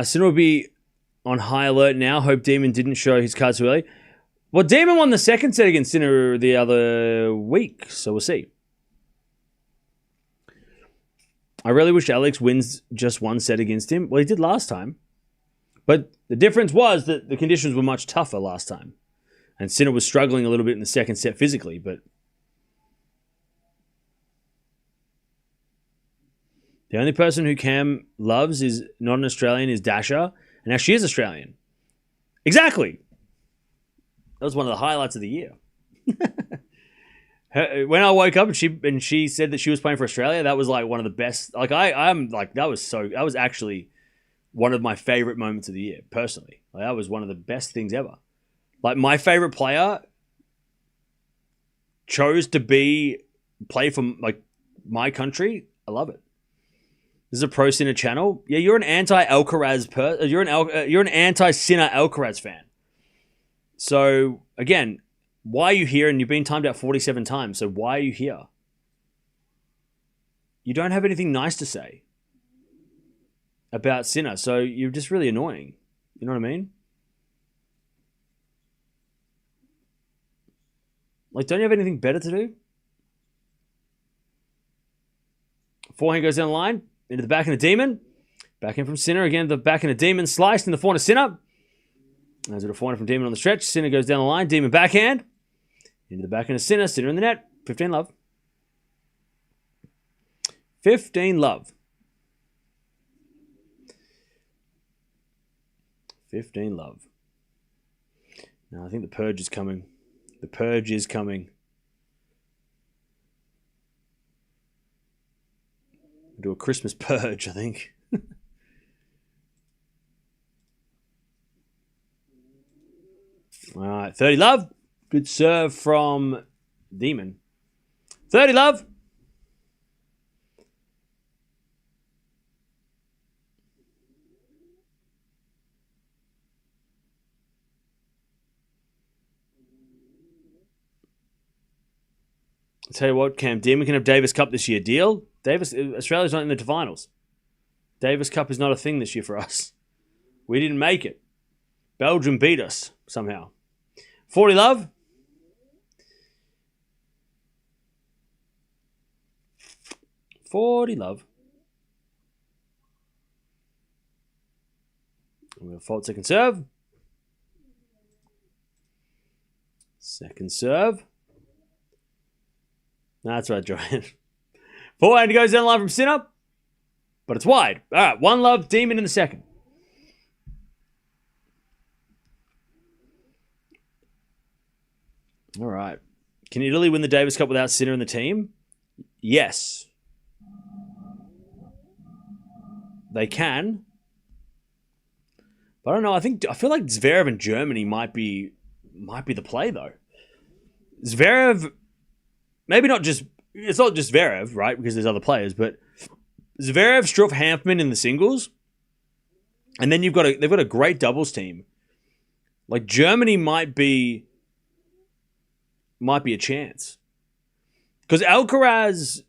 Sinner will be on high alert now. Hope Demon didn't show his cards too early. Well, Demon won the second set against Sinner the other week, so we'll see. I really wish Alex wins just one set against him. Well, he did last time. But the difference was that the conditions were much tougher last time. And Sinner was struggling a little bit in the second set physically, but the only person who Cam loves is not an Australian, is Dasha. And now she is Australian. Exactly. That was one of the highlights of the year. When I woke up and she said that she was playing for Australia, that was like one of the best. Like that was actually one of my favorite moments of the year, personally. Like, that was one of the best things ever. Like, my favorite player chose to play for like my country. I love it. This is a pro Sinner channel. Yeah, you're an anti-Alcaraz you're an anti-Sinner Alcaraz fan. So again, why are you here? And you've been timed out 47 times. So why are you here? You don't have anything nice to say about Sinner. So you're just really annoying. You know what I mean? Like, don't you have anything better to do? Forehand goes down the line. Into the back of the Demon. Back in from Sinner. Again, the back in the Demon. Sliced in the forehand of Sinner. As with a forehand from Demon on the stretch. Sinner goes down the line. Demon backhand. Into the back end of Sinner. Sinner in the net. 15 love. 15 love. 15 love. Now, I think the purge is coming. The purge is coming. We'll do a Christmas purge, I think. All right, 30 love. Good serve from Demon. 30 love. I'll tell you what, Cam, Demon can have Davis Cup this year. Deal? Australia's not in the finals. Davis Cup is not a thing this year for us. We didn't make it. Belgium beat us somehow. 40 love. $40 love. I'm going to fault second serve. Second serve. No, that's right, Joanne. Forehand goes down the line from Sinner, but it's wide. All right, 1 love, Demon in the second. All right. Can Italy win the Davis Cup without Sinner in the team? Yes. They can. But I don't know. I feel like Zverev and Germany might be the play, though. Zverev, maybe not just, it's not just Zverev, right? Because there's other players, but Zverev, Struff, Hanfman in the singles, and then they've got a great doubles team. Like, Germany might be a chance. Because Alcaraz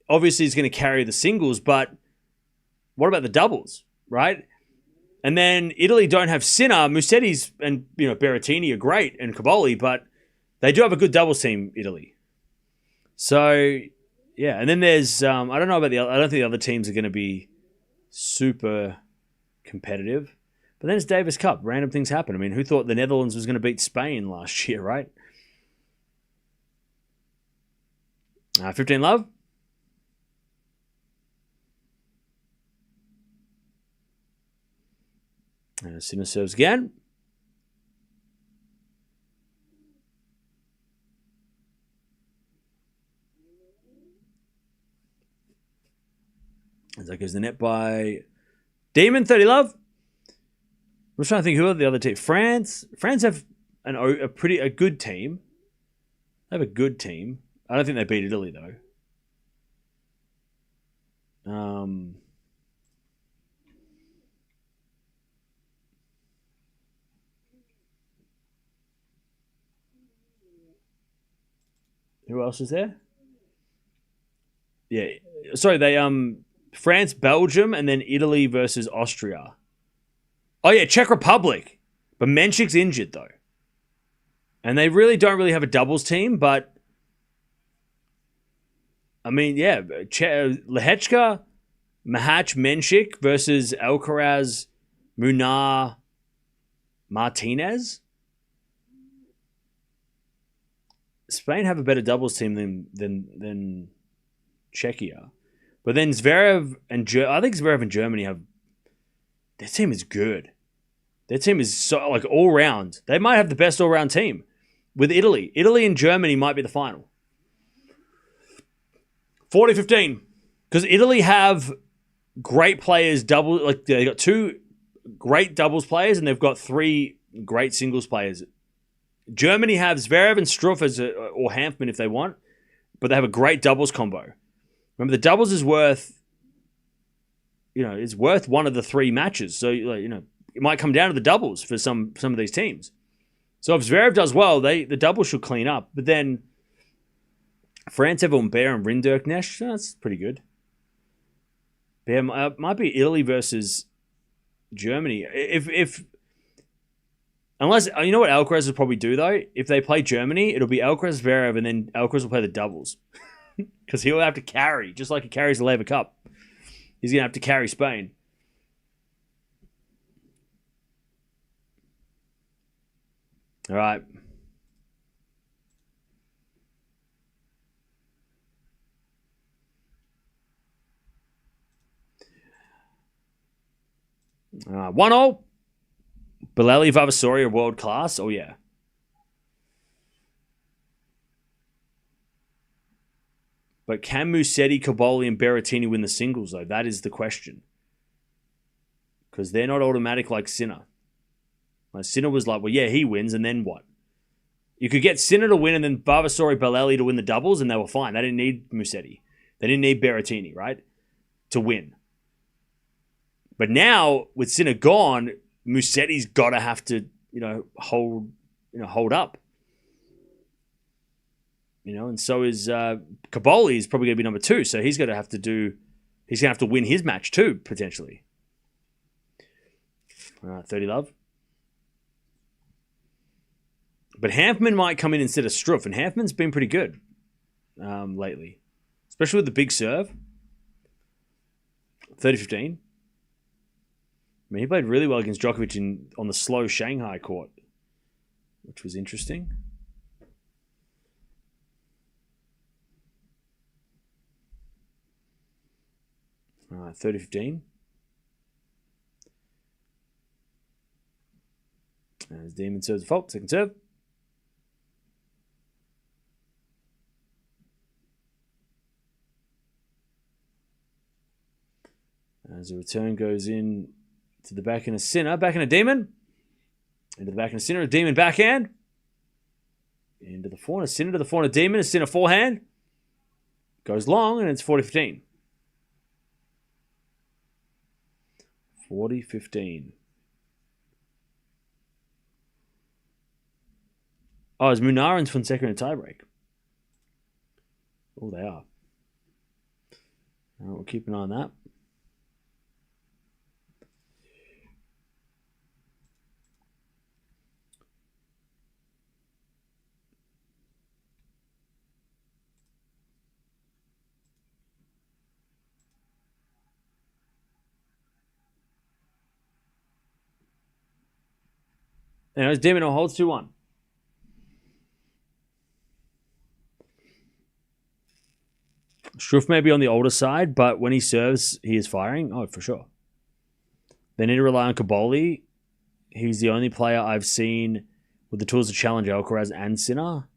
obviously is going to carry the singles, but what about the doubles, right? And then Italy don't have Sinner. Musetti's and Berrettini are great, and Caboli, but they do have a good doubles team, Italy. So Yeah, and then there's I don't know about I don't think the other teams are going to be super competitive. But then it's Davis Cup. Random things happen. I mean, who thought the Netherlands was going to beat Spain last year, right? 15 love. And Sinner serves again. As that goes the net by Demon, 30 love. I'm just trying to think who are the other teams. France have a good team. They have a good team. I don't think they beat Italy though. Who else is there? Yeah, sorry, they France, Belgium, and then Italy versus Austria. Oh yeah, Czech Republic, but Menchik's injured though, and they don't really have a doubles team. But I mean, yeah, Lehechka, Mahach, Menchik versus Alcaraz, Munar, Martinez. Spain have a better doubles team than Czechia, but then Zverev and I think Zverev and Germany have. Their team is good. Their team is so like all round. They might have the best all round team. With Italy and Germany might be the final. 40-15, because Italy have great players. They got 2 great doubles players and they've got 3 great singles players. Germany have Zverev and Struff or Hanfmann if they want, but they have a great doubles combo. Remember, the doubles is worth, it's worth one of the 3 matches. So, it might come down to the doubles for some of these teams. So if Zverev does well, the doubles should clean up. But then France have Humbert and Rinderknecht. That's pretty good. But yeah, might be Italy versus Germany. Unless, you know what Alcaraz will probably do, though? If they play Germany, it'll be Alcaraz, Zverev, and then Alcaraz will play the doubles. Because he'll have to carry, just like he carries the Laver Cup. He's going to have to carry Spain. All right. One all. Bilali, Vavasori are world class. Oh, yeah. But can Musetti, Caboli, and Berrettini win the singles, though? That is the question. Because they're not automatic like Sinner. Like Sinner was like, well, yeah, he wins, and then what? You could get Sinner to win and then Vavasori, Bilali to win the doubles, and they were fine. They didn't need Musetti. They didn't need Berrettini, right? To win. But now, with Sinner gone, Musetti's got to have to, hold up. And so is Caboli is probably going to be number 2. So he's going to have to win his match too, potentially. 30 love. But Hanfmann might come in instead of Struff, and Hanfmann's been pretty good lately, especially with the big serve. 30-15. I mean, he played really well against Djokovic on the slow Shanghai court, which was interesting. All right, 30-15. As Demon serves the fault, second serve. As the return goes in to the back end of Sinner, back end of Demon. Into the back end of Sinner, a Demon backhand. Into the forehand, Sinner to the forehand of Demon, a Sinner forehand. Goes long, and it's 40-15. 40-15. Oh, is Munar and Fonseca in a tiebreak? Oh, they are. We'll keep an eye on that. Anyways, De Minaur holds 2-1. Struff may be on the older side, but when he serves, he is firing. Oh, for sure. They need to rely on Caboli. He's the only player I've seen with the tools to challenge Alcaraz and Sinner.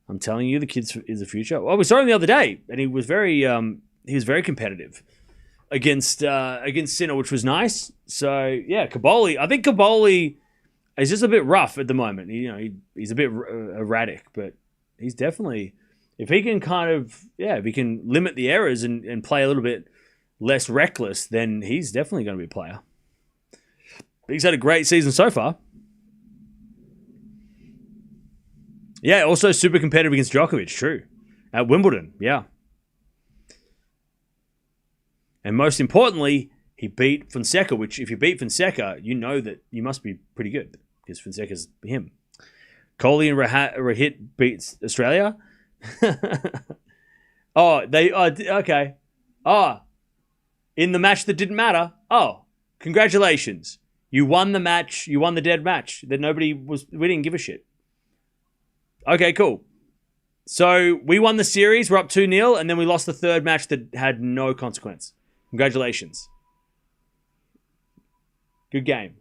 I'm telling you, the kid is the future. Well, we saw him the other day, and he was very competitive against Sinner, which was nice. So yeah, Caboli. I think Caboli is just a bit rough at the moment. He's a bit erratic, but he's definitely, if he can if he can limit the errors and play a little bit less reckless, then he's definitely going to be a player. But he's had a great season so far. Yeah, also super competitive against Djokovic, true. At Wimbledon, yeah. And most importantly, he beat Fonseca, which if you beat Fonseca, you know that you must be pretty good because Fonseca's him. Kohli and Rahit beats Australia. Okay. In the match that didn't matter. Oh, congratulations. You won the match. You won the dead match. We didn't give a shit. Okay, cool. So we won the series. We're up 2-0, and then we lost the third match that had no consequence. Congratulations. Good game.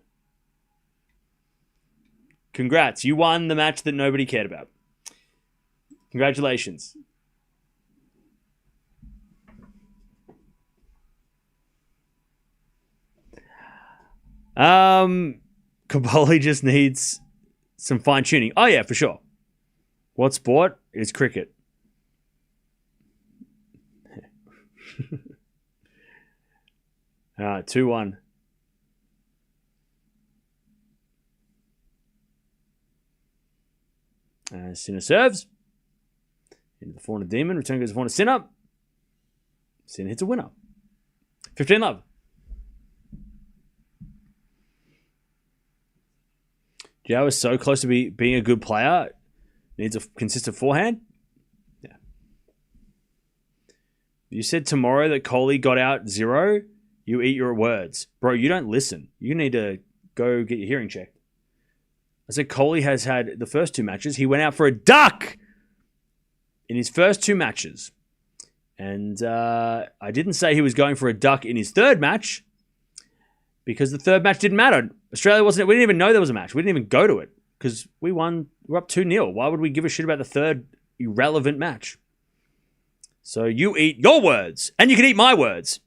Congrats. You won the match that nobody cared about. Congratulations. Caboli just needs some fine tuning. Oh yeah, for sure. What sport is cricket? All right, 2-1. Sinner serves. Into the corner Demon. Return goes to corner Sinner. Sinner hits a winner. 15-love. Joao is so close to being a good player. Needs a consistent forehand. Yeah. You said tomorrow that Kohli got out 0. You eat your words. Bro, you don't listen. You need to go get your hearing checked. I said Kohli has had the first 2 matches. He went out for a duck in his first 2 matches. And I didn't say he was going for a duck in his third match because the third match didn't matter. Australia wasn't. We didn't even know there was a match. We didn't even go to it because we won. We're up 2-0. Why would we give a shit about the third irrelevant match? So you eat your words, and you can eat my words.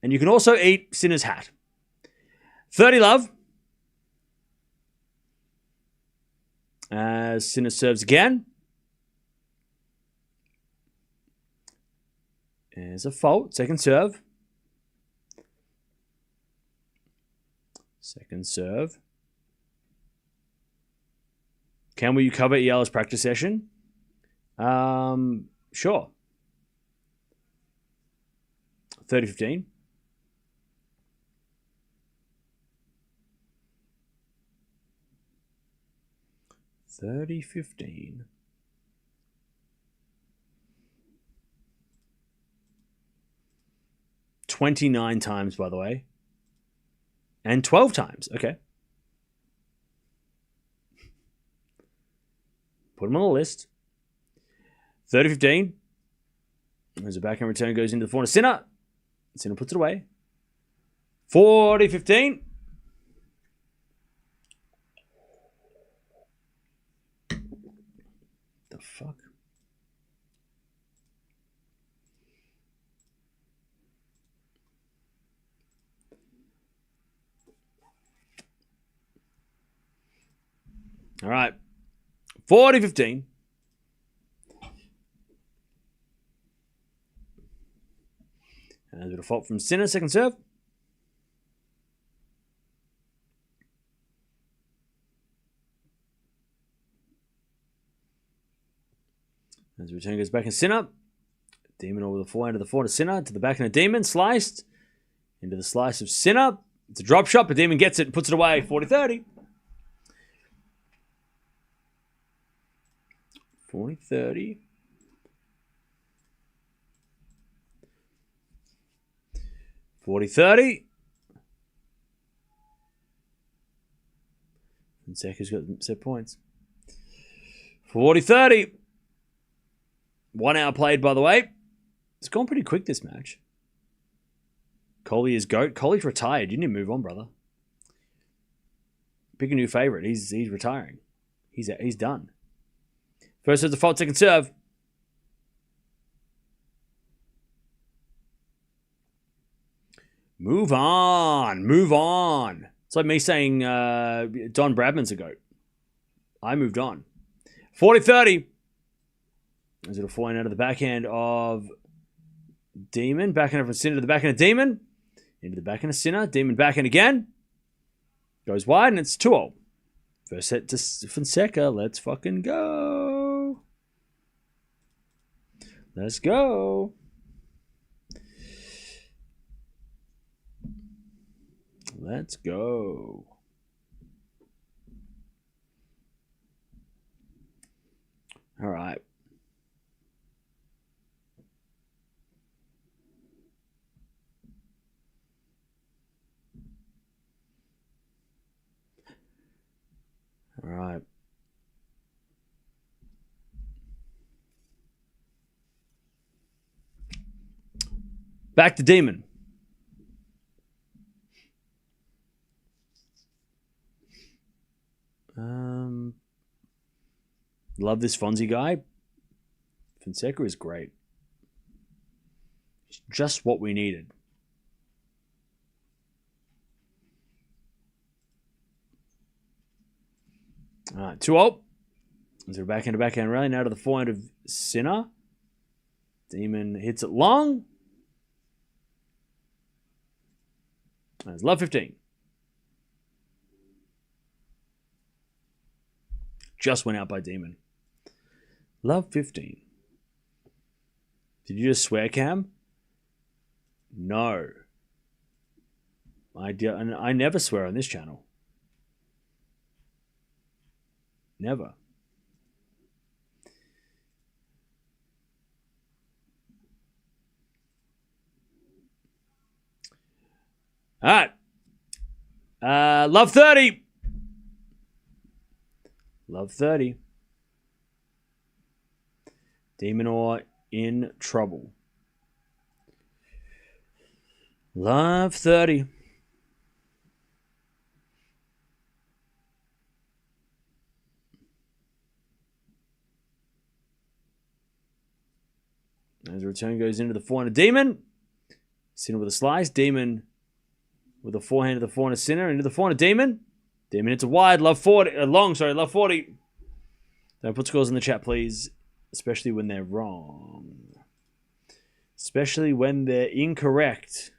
And you can also eat Sinner's hat. 30-love. As Sinner serves again. There's a fault. Second serve. Second serve. Can we cover Eala's practice session? Sure. 30-15. $30-15. $29 times, by the way. And 12 times. Okay. Put them on the list. 30-15. There's a backhand return, goes into the corner. Sinner. Sinner puts it away. 40-15. The fuck? All right. 40-15. And a bit of fault from Sinner, second serve. As the return goes back in Sinner. Demon over the forehand of the forehand of Sinner to the back of the Demon. Sliced. Into the slice of Sinner. It's a drop shot, but Demon gets it and puts it away. 40-30. 40-30. Fonseca's got set points. 40-30. 1 hour played, by the way. It's gone pretty quick, this match. Coley is GOAT. Coley's retired. You need to move on, brother. Pick a new favorite. He's retiring. He's done. First serve, default, second serve. Move on. Move on. It's like me saying Don Bradman's a GOAT. I moved on. 40-30. Is it a forehand out of the backhand of Demon? Backhand of Sinner to the backhand of Demon. Into the backhand of Sinner. Demon backhand again. Goes wide and it's 2-0. First set to Fonseca. Let's fucking go. Let's go. Let's go. All right. All right. Back to Demon. Love this Fonzie guy. Fonseca is great. It's just what we needed. All right, 2-0. Is there a backhand to backhand rally? Now to the forehand of Sinner. Demon hits it long. That's love 15. Just went out by Demon. Love 15. Did you just swear, Cam? No. I never swear on this channel. Never. All right. Love 30. Love 30. De Minaur in trouble. Love 30. As the return goes into the forehand of Demon. Sinner with a slice. Demon with a forehand to the forehand of Sinner. Into the forehand of Demon. Demon hits a wide. Love 40. Love 40. Don't put scores in the chat, please. Especially when they're wrong. Especially when they're incorrect.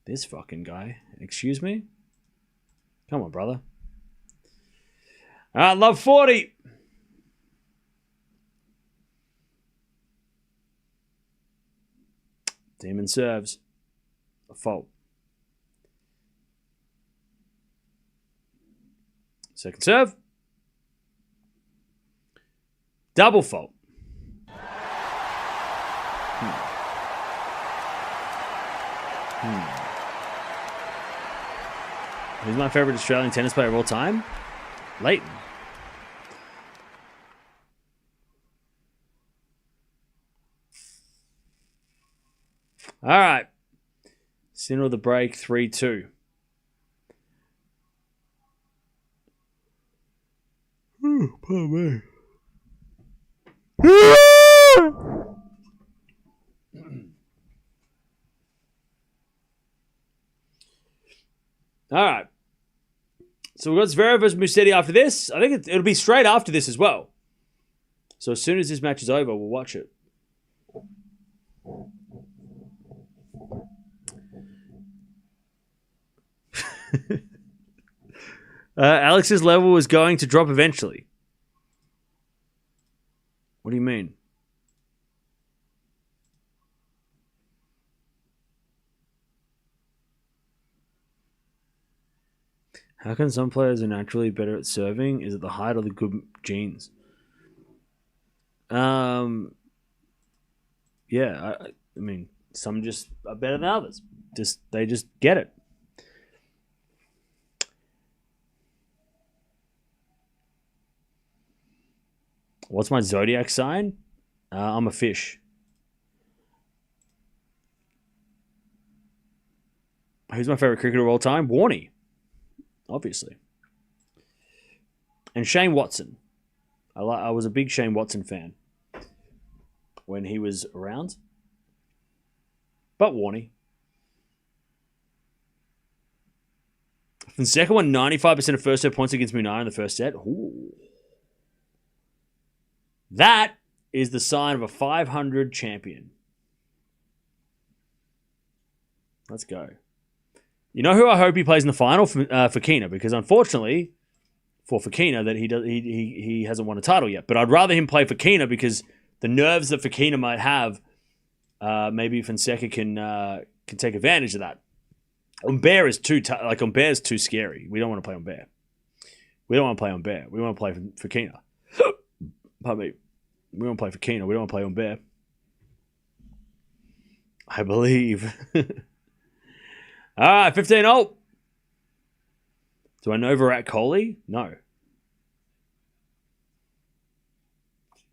This fucking guy. Excuse me? Come on, brother. All right, love 40. Demon serves. A fault. Second serve. Double fault. Who's my favorite Australian tennis player of all time? Leighton. All right. Sinner with the break, 3-2. Pardon me. All right. So we've got Zverev versus Musetti after this. I think it'll be straight after this as well. So as soon as this match is over, we'll watch it. Alex's level is going to drop eventually. What do you mean? How can some players are naturally better at serving? Is it the height or the good genes? Yeah, I mean, some just are better than others. They just get it. What's my zodiac sign? I'm a fish. Who's my favorite cricketer of all time? Warnie, obviously. And Shane Watson. I was a big Shane Watson fan when he was around. But Warnie. Fonseca won 95% of first set points against Munar in the first set. Ooh. That is the sign of a 500 champion. Let's go. You know who I hope he plays in the final? Fokina, because unfortunately for Fokina that he hasn't won a title yet. But I'd rather him play Fokina because the nerves that Fokina might have, maybe Fonseca can take advantage of that. Humbert is Humbert's too scary. We don't want to play Humbert. We don't want to play Humbert. We want to play Fokina. Pardon me. We want to play Fokina. We don't want to play Humbert. I believe. All right, 15-0. Do I know Virat Kohli? No.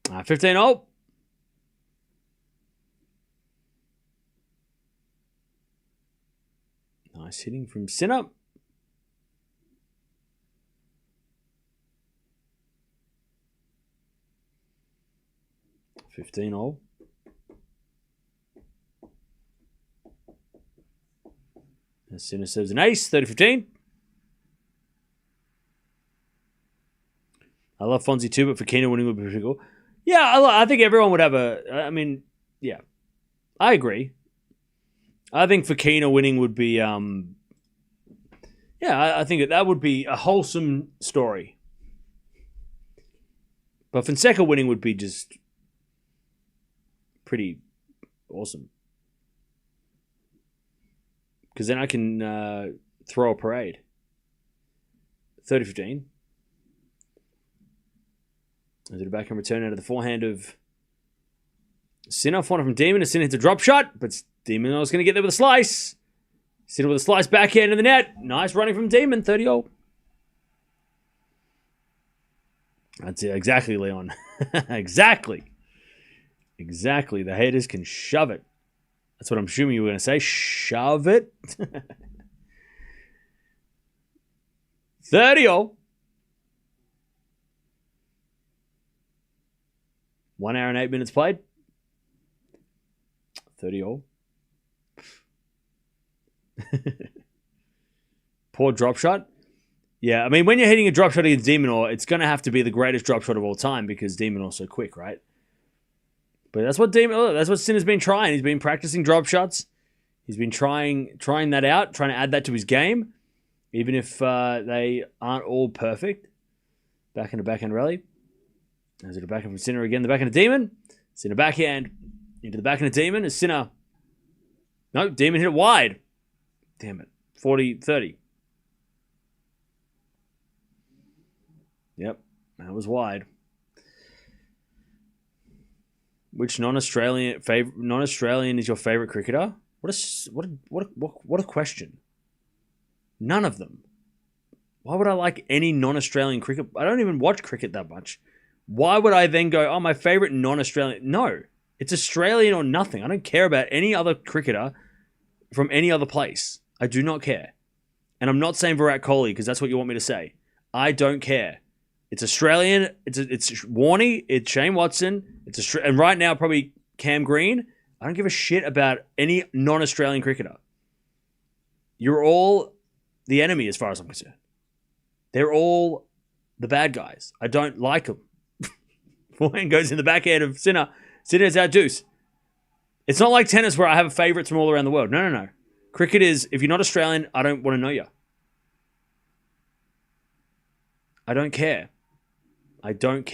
15-0. Nice hitting from Sinner. $15-0. Sinner serves an ace, 30-15. I love Fonzie too, but Fokina winning would be pretty cool. Yeah, I think everyone would have yeah. I agree. I think Fokina winning would be, I think that would be a wholesome story. But Fonseca winning would be just pretty awesome. Because then I can throw a parade. 30-15. Is it a backhand return out of the forehand of Sinner? Forehand from Demon. Sinner hits a drop shot, but Demon was going to get there with a slice. Sinner with a slice backhand in the net. Nice running from Demon. 30-0. That's it. Exactly, Leon. Exactly. The haters can shove it. That's what I'm assuming you were going to say. Shove it. 30-0. 1 hour and 8 minutes played. 30-0. Poor drop shot. Yeah, I mean, when you're hitting a drop shot against De Minaur, it's going to have to be the greatest drop shot of all time because De Minaur's so quick, right? But that's what Sinner's been trying. He's been practicing drop shots. He's been trying that out, trying to add that to his game, even if they aren't all perfect. Backhand to backhand rally. Is it a backhand from Sinner again? The backhand of Demon. Sinner backhand into the backhand of Demon. Is Sinner. No, Demon hit it wide. Damn it. 40-30. Yep, that was wide. Which non-Australian is your favorite cricketer? What a question. None of them. Why would I like any non-Australian cricket? I don't even watch cricket that much. Why would I then go, oh, my favorite non-Australian? No, it's Australian or nothing. I don't care about any other cricketer from any other place. I do not care. And I'm not saying Virat Kohli because that's what you want me to say. I don't care. It's Australian. It's Warnie. It's Shane Watson. And right now probably Cam Green. I don't give a shit about any non-Australian cricketer. You're all the enemy as far as I'm concerned. They're all the bad guys. I don't like them. Forehand goes in the backhand of Sinner. Sinner's out deuce. It's not like tennis where I have favorites from all around the world. No. Cricket is, if you're not Australian, I don't want to know you. I don't care. I don't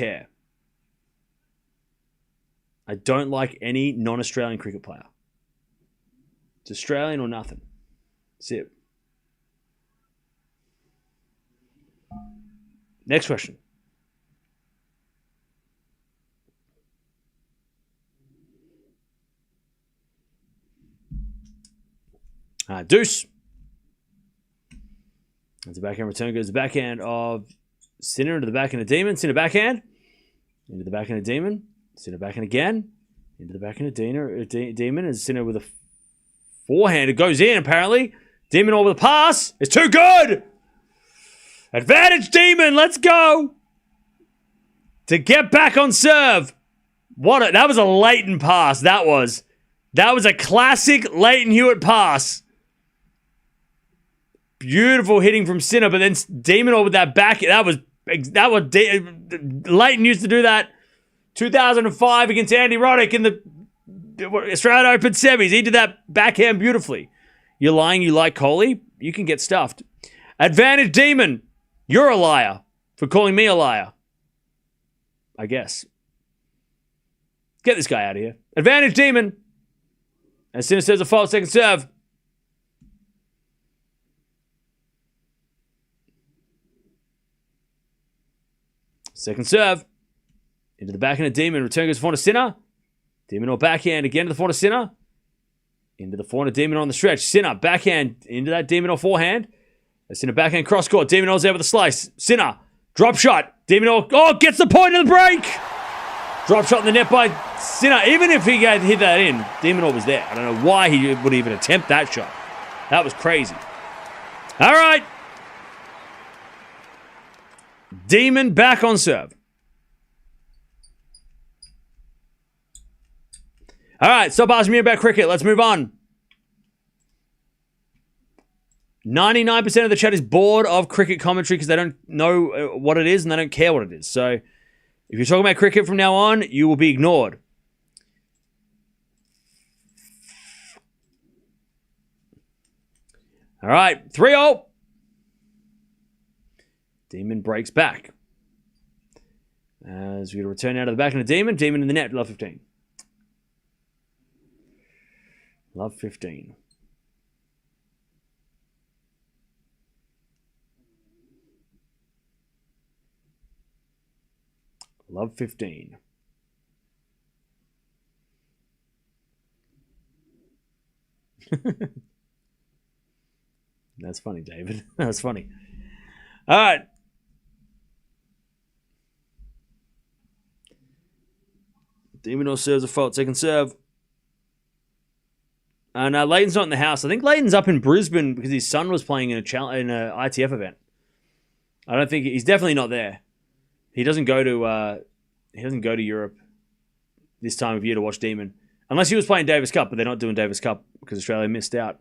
like any non-Australian cricket player. It's Australian or nothing. That's it. Next question. Deuce. As the backhand return goes the backhand of Sinner into the backhand of Demon. Sinner backhand. Into the backhand of Demon. Sinner backhand again. Into the backhand of Demon. And Sinner with a forehand. It goes in, apparently. Demon all with a pass. It's too good. Advantage Demon. Let's go. To get back on serve. That was a Leighton pass. That was a classic Leighton Hewitt pass. Beautiful hitting from Sinner, but then Demon all with that back. Leighton used to do that 2005 against Andy Roddick in the Australian Open semis. He did that backhand beautifully. You're lying, you like Coley? You can get stuffed. Advantage Demon. You're a liar for calling me a liar. I guess. Get this guy out of here. Advantage Demon. As soon as there's a fault, second serve. Second serve. Into the backhand of Demon. Return goes forehand to Sinner. Demon or backhand again to the forehand of Sinner. Into the forehand of Demon on the stretch. Sinner backhand into that Demon or forehand. Sinner backhand cross court. Demon Or's there with a slice. Sinner. Drop shot. Demon Or. Oh, gets the point in the break. Drop shot in the net by Sinner. Even if he had hit that in, Demon Or was there. I don't know why he would even attempt that shot. That was crazy. All right. Demon back on serve. All right, stop asking me about cricket. Let's move on. 99% of the chat is bored of cricket commentary because they don't know what it is and they don't care what it is. So if you're talking about cricket from now on, you will be ignored. All right, 3-0. Demon breaks back. As we return out of the back of the Demon. Demon in the net, love 15. Love 15. Love 15. That's funny, David. That's funny. All right. Demon Or serves a fault, second serve. And Leighton's not in the house. I think Leighton's up in Brisbane because his son was playing in a ITF event. I don't think he's definitely not there. He doesn't go to Europe this time of year to watch Demon, unless he was playing Davis Cup. But they're not doing Davis Cup because Australia missed out.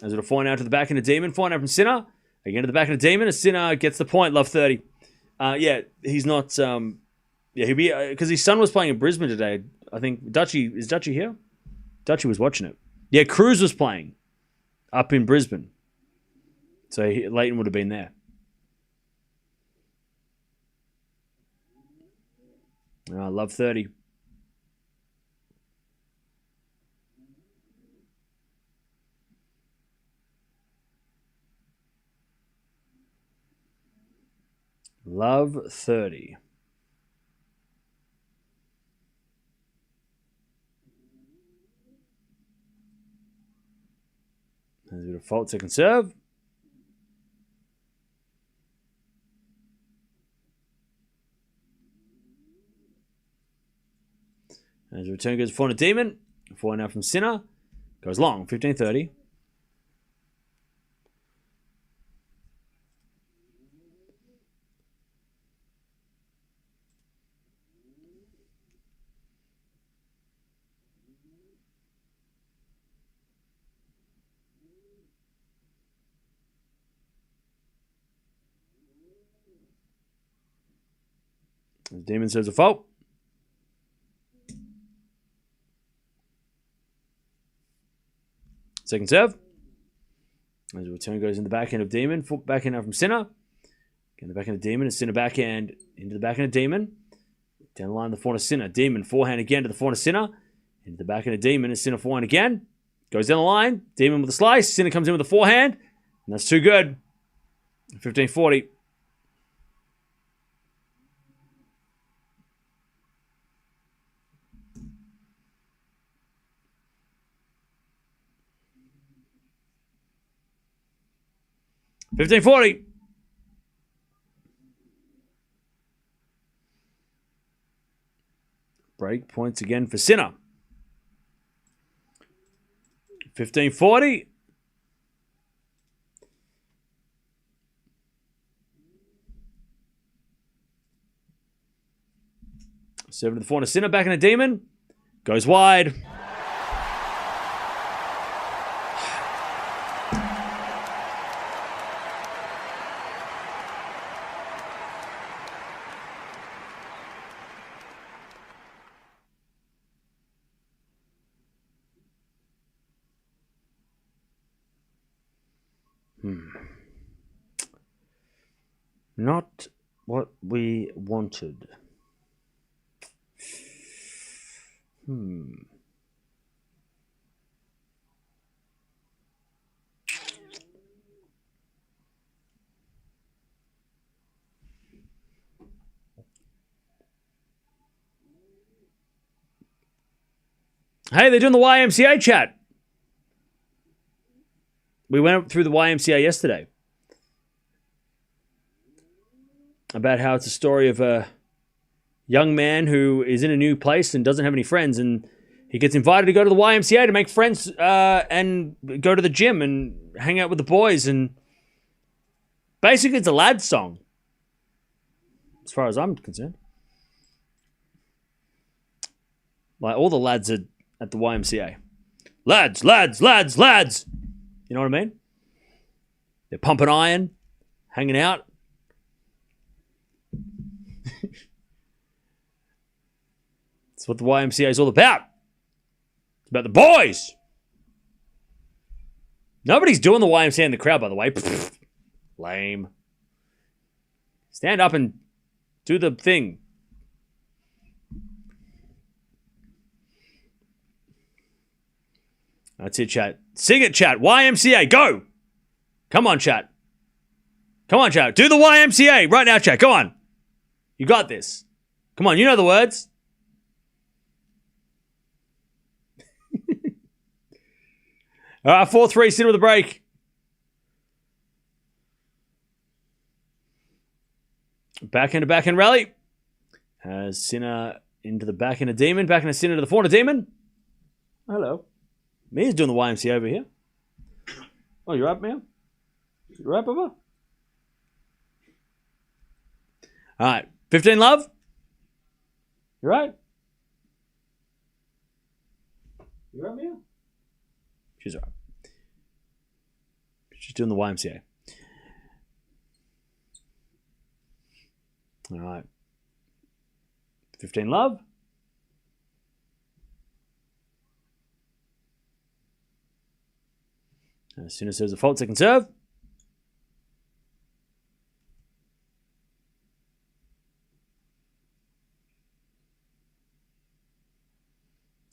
As it'll forehand out to the back end of Demon, forehand out from Sinner again to the back end of Demon. As Sinner gets the point, love 30. He's not. He'll be because his son was playing in Brisbane today. I think Dutchie here. Dutchie was watching it. Yeah, Cruz was playing up in Brisbane. So Leighton would have been there. Love 30. Love 30. There's a bit of fault, second serve. As the return goes forehand to Demon. Forehand now from Sinner. Goes long, 15-30. As Demon serves a fault. Second serve. As the return goes in the backhand of Demon. Backhand now from Sinner. Again, the backhand of Demon. And Sinner backhand into the backhand of Demon. Down the line, the forehand of Sinner. Demon forehand again to the forehand of Sinner. Into the backhand of Demon. And Sinner forehand again. Goes down the line. Demon with a slice. Sinner comes in with a forehand. And that's too good. 15-40. Break points again for Sinner. 15-40. Seven to the 4 to Sinner. Back in a demon. Goes wide. Not what we wanted. Hey, they're doing the YMCA chat. We went through the YMCA yesterday. About how it's a story of a young man who is in a new place and doesn't have any friends, and he gets invited to go to the YMCA to make friends and go to the gym and hang out with the boys. And basically, it's a lad's song, as far as I'm concerned. Like, all the lads are at the YMCA. Lads, lads, lads, lads. You know what I mean? They're pumping iron, hanging out. That's what the YMCA is all about. It's about the boys. Nobody's doing the YMCA in the crowd, by the way. Pfft, lame. Stand up and do the thing. That's it, chat. Sing it, chat. YMCA, go. Come on, chat. Come on, chat. Do the YMCA right now, chat. Go on. You got this. Come on, you know the words. All right, 4-3, Sinner with a break. Backhand rally. Has Sinner into the backhand of Demon. Backhand of Sinner to the forehand of Demon. Hello. Mia's doing the YMCA over here. Oh, you right, Mia? You right, Bubba? All right. 15, love. You right? You right, Mia? She's all right. She's doing the YMCA. All right. 15, love. As soon as there's a fault, second serve.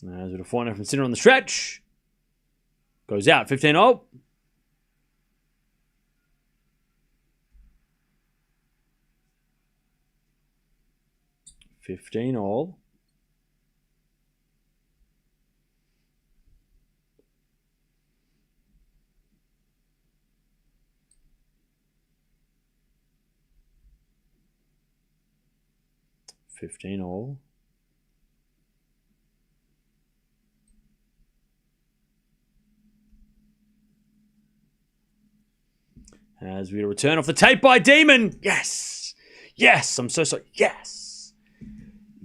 As with a 4-0 from Sinner on the stretch. Goes out, 15-0. $15-all. $15-all. As we return off the tape by Demon. Yes. Yes. I'm so sorry. Yes.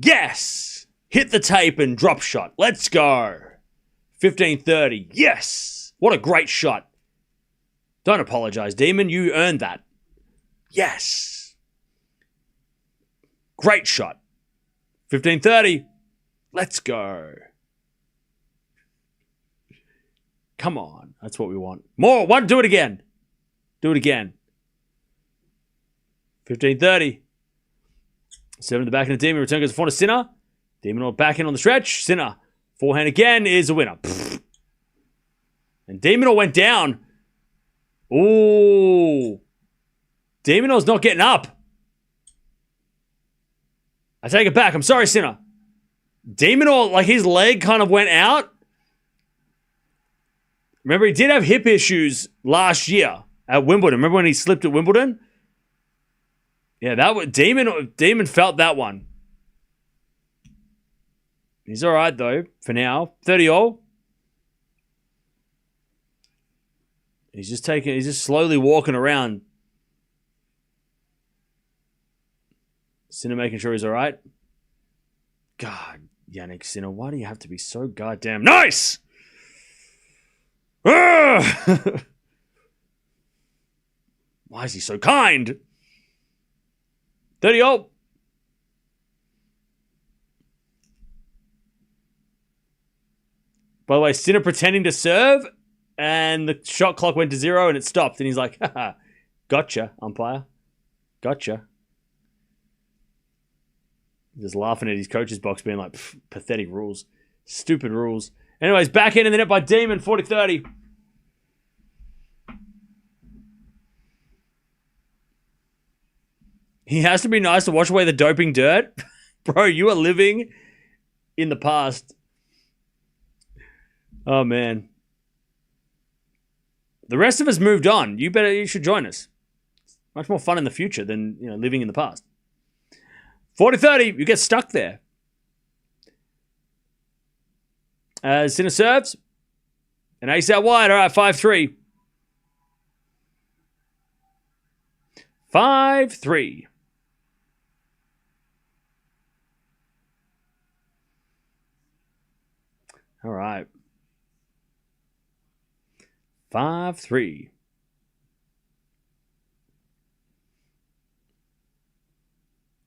Yes. Hit the tape and drop shot. Let's go. 15-30. Yes. What a great shot. Don't apologize, Demon. You earned that. Yes. Great shot. 15-30. Let's go. Come on. That's what we want. More. One. Do it again. Do it again. 15-30. 7 to the back end of Demon. Return goes to forehand to Sinner. Demon on back end on the stretch. Sinner. Forehand again is a winner. And Demon went down. Ooh. Demon's not getting up. I take it back. I'm sorry, Sinner. Demon, like his leg kind of went out. Remember, he did have hip issues last year at Wimbledon. Remember when he slipped at Wimbledon? Yeah, that was Demon felt that one. He's all right, though, for now. 30 all. He's just slowly walking around. Sinner making sure he's all right. God, Jannik Sinner, why do you have to be so goddamn nice? Why is he so kind? 30 all. By the way, Sinner pretending to serve, and the shot clock went to 0 and it stopped. And he's like, haha, gotcha, umpire. Gotcha. Just laughing at his coach's box, being like, pathetic rules. Stupid rules. Anyways, back in the net by Demon, 40-30. He has to be nice to wash away the doping dirt. Bro, you are living in the past. Oh, man. The rest of us moved on. You should join us. Much more fun in the future than, living in the past. 40-30, you get stuck there. As Sinner serves. An ace out wide. All right, 5-3. 5-3. All right. 5-3.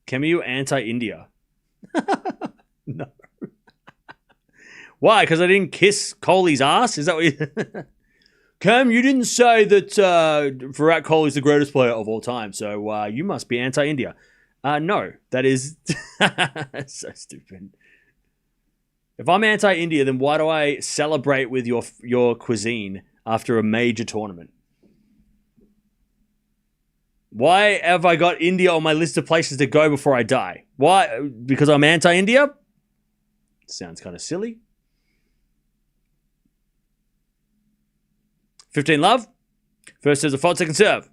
Camus anti-India. No. Why? Because I didn't kiss Kohli's ass? Is that what you... Cam, you didn't say that Virat Kohli's the greatest player of all time, so you must be anti-India. No, that is... so stupid. If I'm anti-India, then why do I celebrate with your cuisine after a major tournament? Why have I got India on my list of places to go before I die? Why? Because I'm anti-India? Sounds kind of silly. 15 love. First serves a fault, second serve.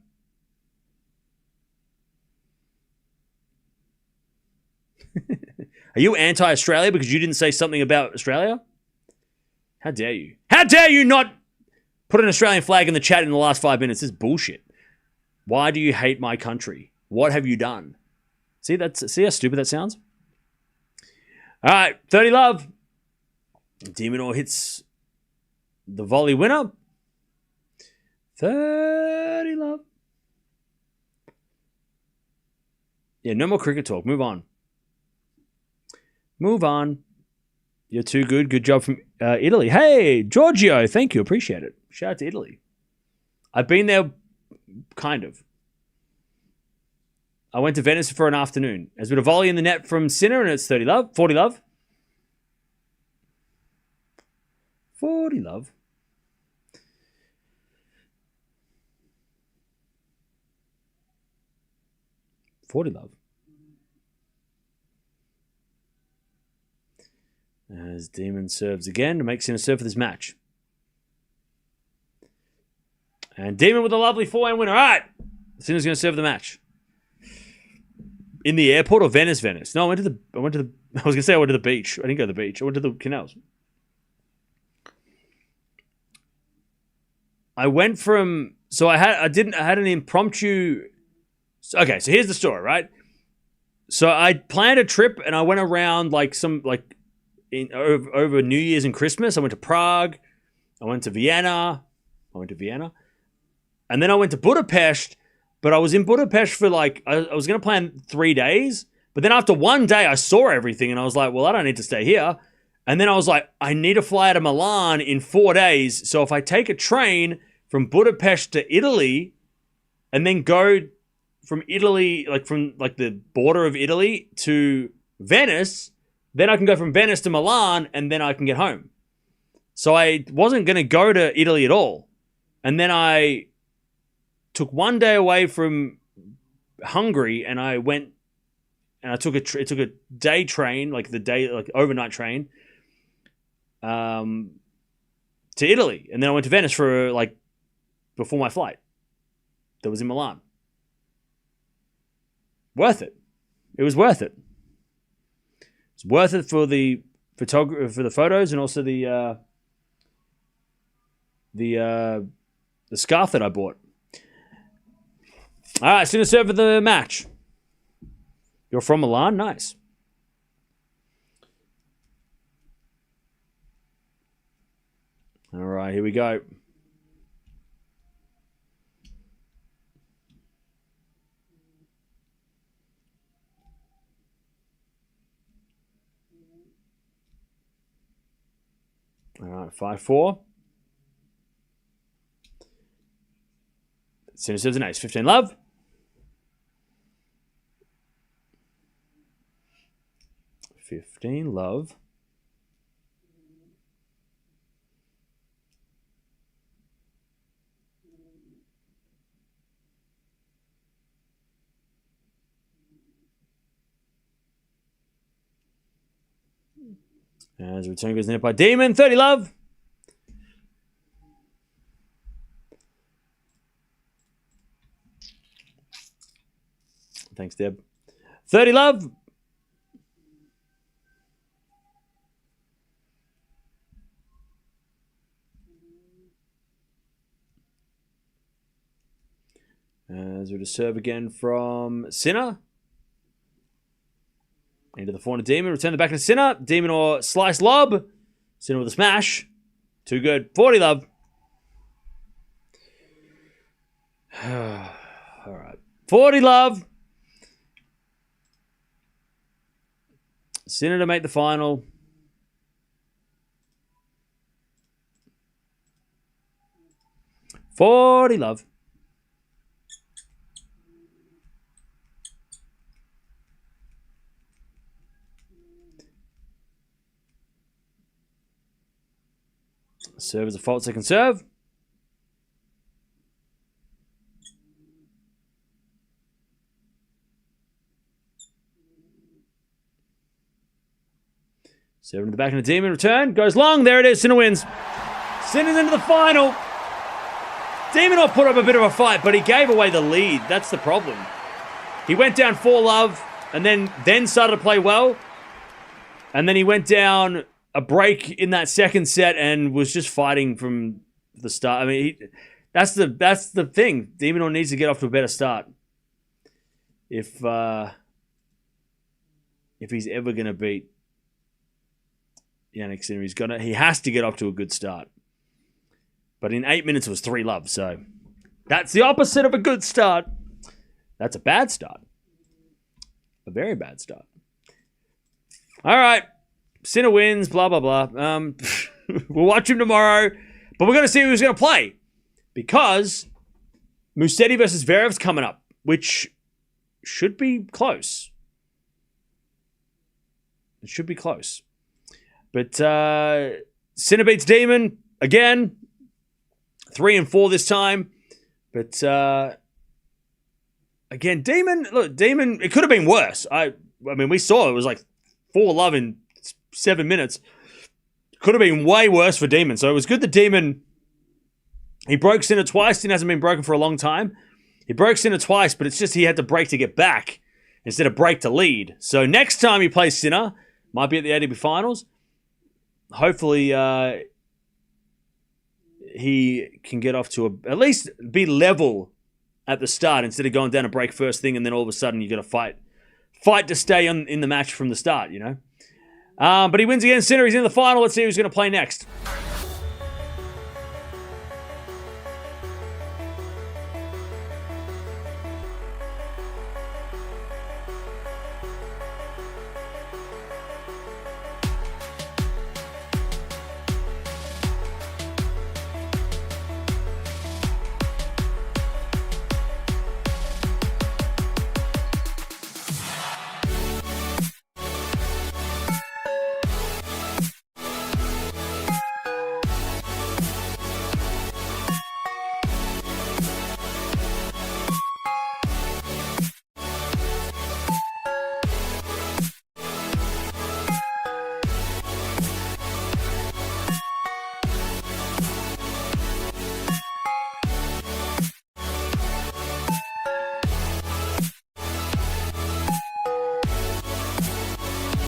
Are you anti-Australia because you didn't say something about Australia? How dare you? How dare you not put an Australian flag in the chat in the last 5 minutes? This is bullshit. Why do you hate my country? What have you done? See how stupid that sounds? All right, 30 love. De Minaur hits the volley winner. 30 love. Yeah, no more cricket talk. Move on. Move on. You're too good. Good job from Italy. Hey, Giorgio. Thank you. Appreciate it. Shout out to Italy. I've been there, kind of. I went to Venice for an afternoon. There's been a volley in the net from Sinner, and it's 30 love. 40 love. 40 love. As Demon serves again to make Sinner serve for this match. And Demon with a lovely 4-1 winner. All right. Sinner's going to serve the match. In the airport or Venice? No, I was going to say I went to the beach. I didn't go to the beach. I went to the canals. I went from... So I had an impromptu... Okay, so here's the story, right? So I planned a trip and I went around over New Year's and Christmas. I went to Prague. I went to Vienna. And then I went to Budapest, but I was in Budapest for I was going to plan 3 days. But then after one day, I saw everything and I was like, well, I don't need to stay here. And then I was like, I need to fly to Milan in 4 days. So if I take a train from Budapest to Italy and then go from Italy, from the border of Italy to Venice, then I can go from Venice to Milan and then I can get home. So I wasn't going to go to Italy at all. And then I took 1 day away from Hungary and I went and I took a day train, overnight train, to Italy. And then I went to Venice for before my flight that was in Milan. Worth it. It was worth it. It's worth it for the for the photos and also the scarf that I bought. All right, Sinner serve for the match. You're from Milan? Nice. All right, here we go. All right, 5-4. Sinner serves an ace. 15 love. As the return goes net by Demon. 30 love. Thanks, Deb. 30 love. As we just serve again from Sinner. Into the forehand of Demon. Return the back to Sinner. Demon or slice lob. Sinner with a smash. Too good. 40 love. All right. 40 love. Sinner to make the final. $40 love. Serve is a fault second serve. Serve in the back of the Demon. Return. Goes long. There it is. Sinner wins. Sinner's into the final. Demonov put up a bit of a fight, but he gave away the lead. That's the problem. He went down 4 love and then started to play well. And then he went down a break in that second set and was just fighting from the start. I mean, that's the thing. Demonov needs to get off to a better start. If he's ever going to beat Jannik Sinner, he has to get off to a good start. But in 8 minutes, it was 3 love. So that's the opposite of a good start. That's a bad start. A very bad start. All right. Sinner wins, blah, blah, blah. We'll watch him tomorrow. But we're going to see who's going to play. Because Musetti versus Zverev's coming up, which should be close. It should be close. But Sinner beats Demon again. 3 and 4 this time. But again, Demon, it could have been worse. I mean, we saw it was like 4 love in 7 minutes. Could have been way worse for Demon. So it was good that Demon, he broke Sinner twice. Sinner hasn't been broken for a long time. He broke Sinner twice, but it's just he had to break to get back instead of break to lead. So next time he plays Sinner, might be at the ATP Finals. Hopefully he can get off to at least be level at the start instead of going down a break first thing and then all of a sudden you got to fight to stay in the match from the start, you know. But he wins against Sinner. He's in the final. Let's see who's going to play next.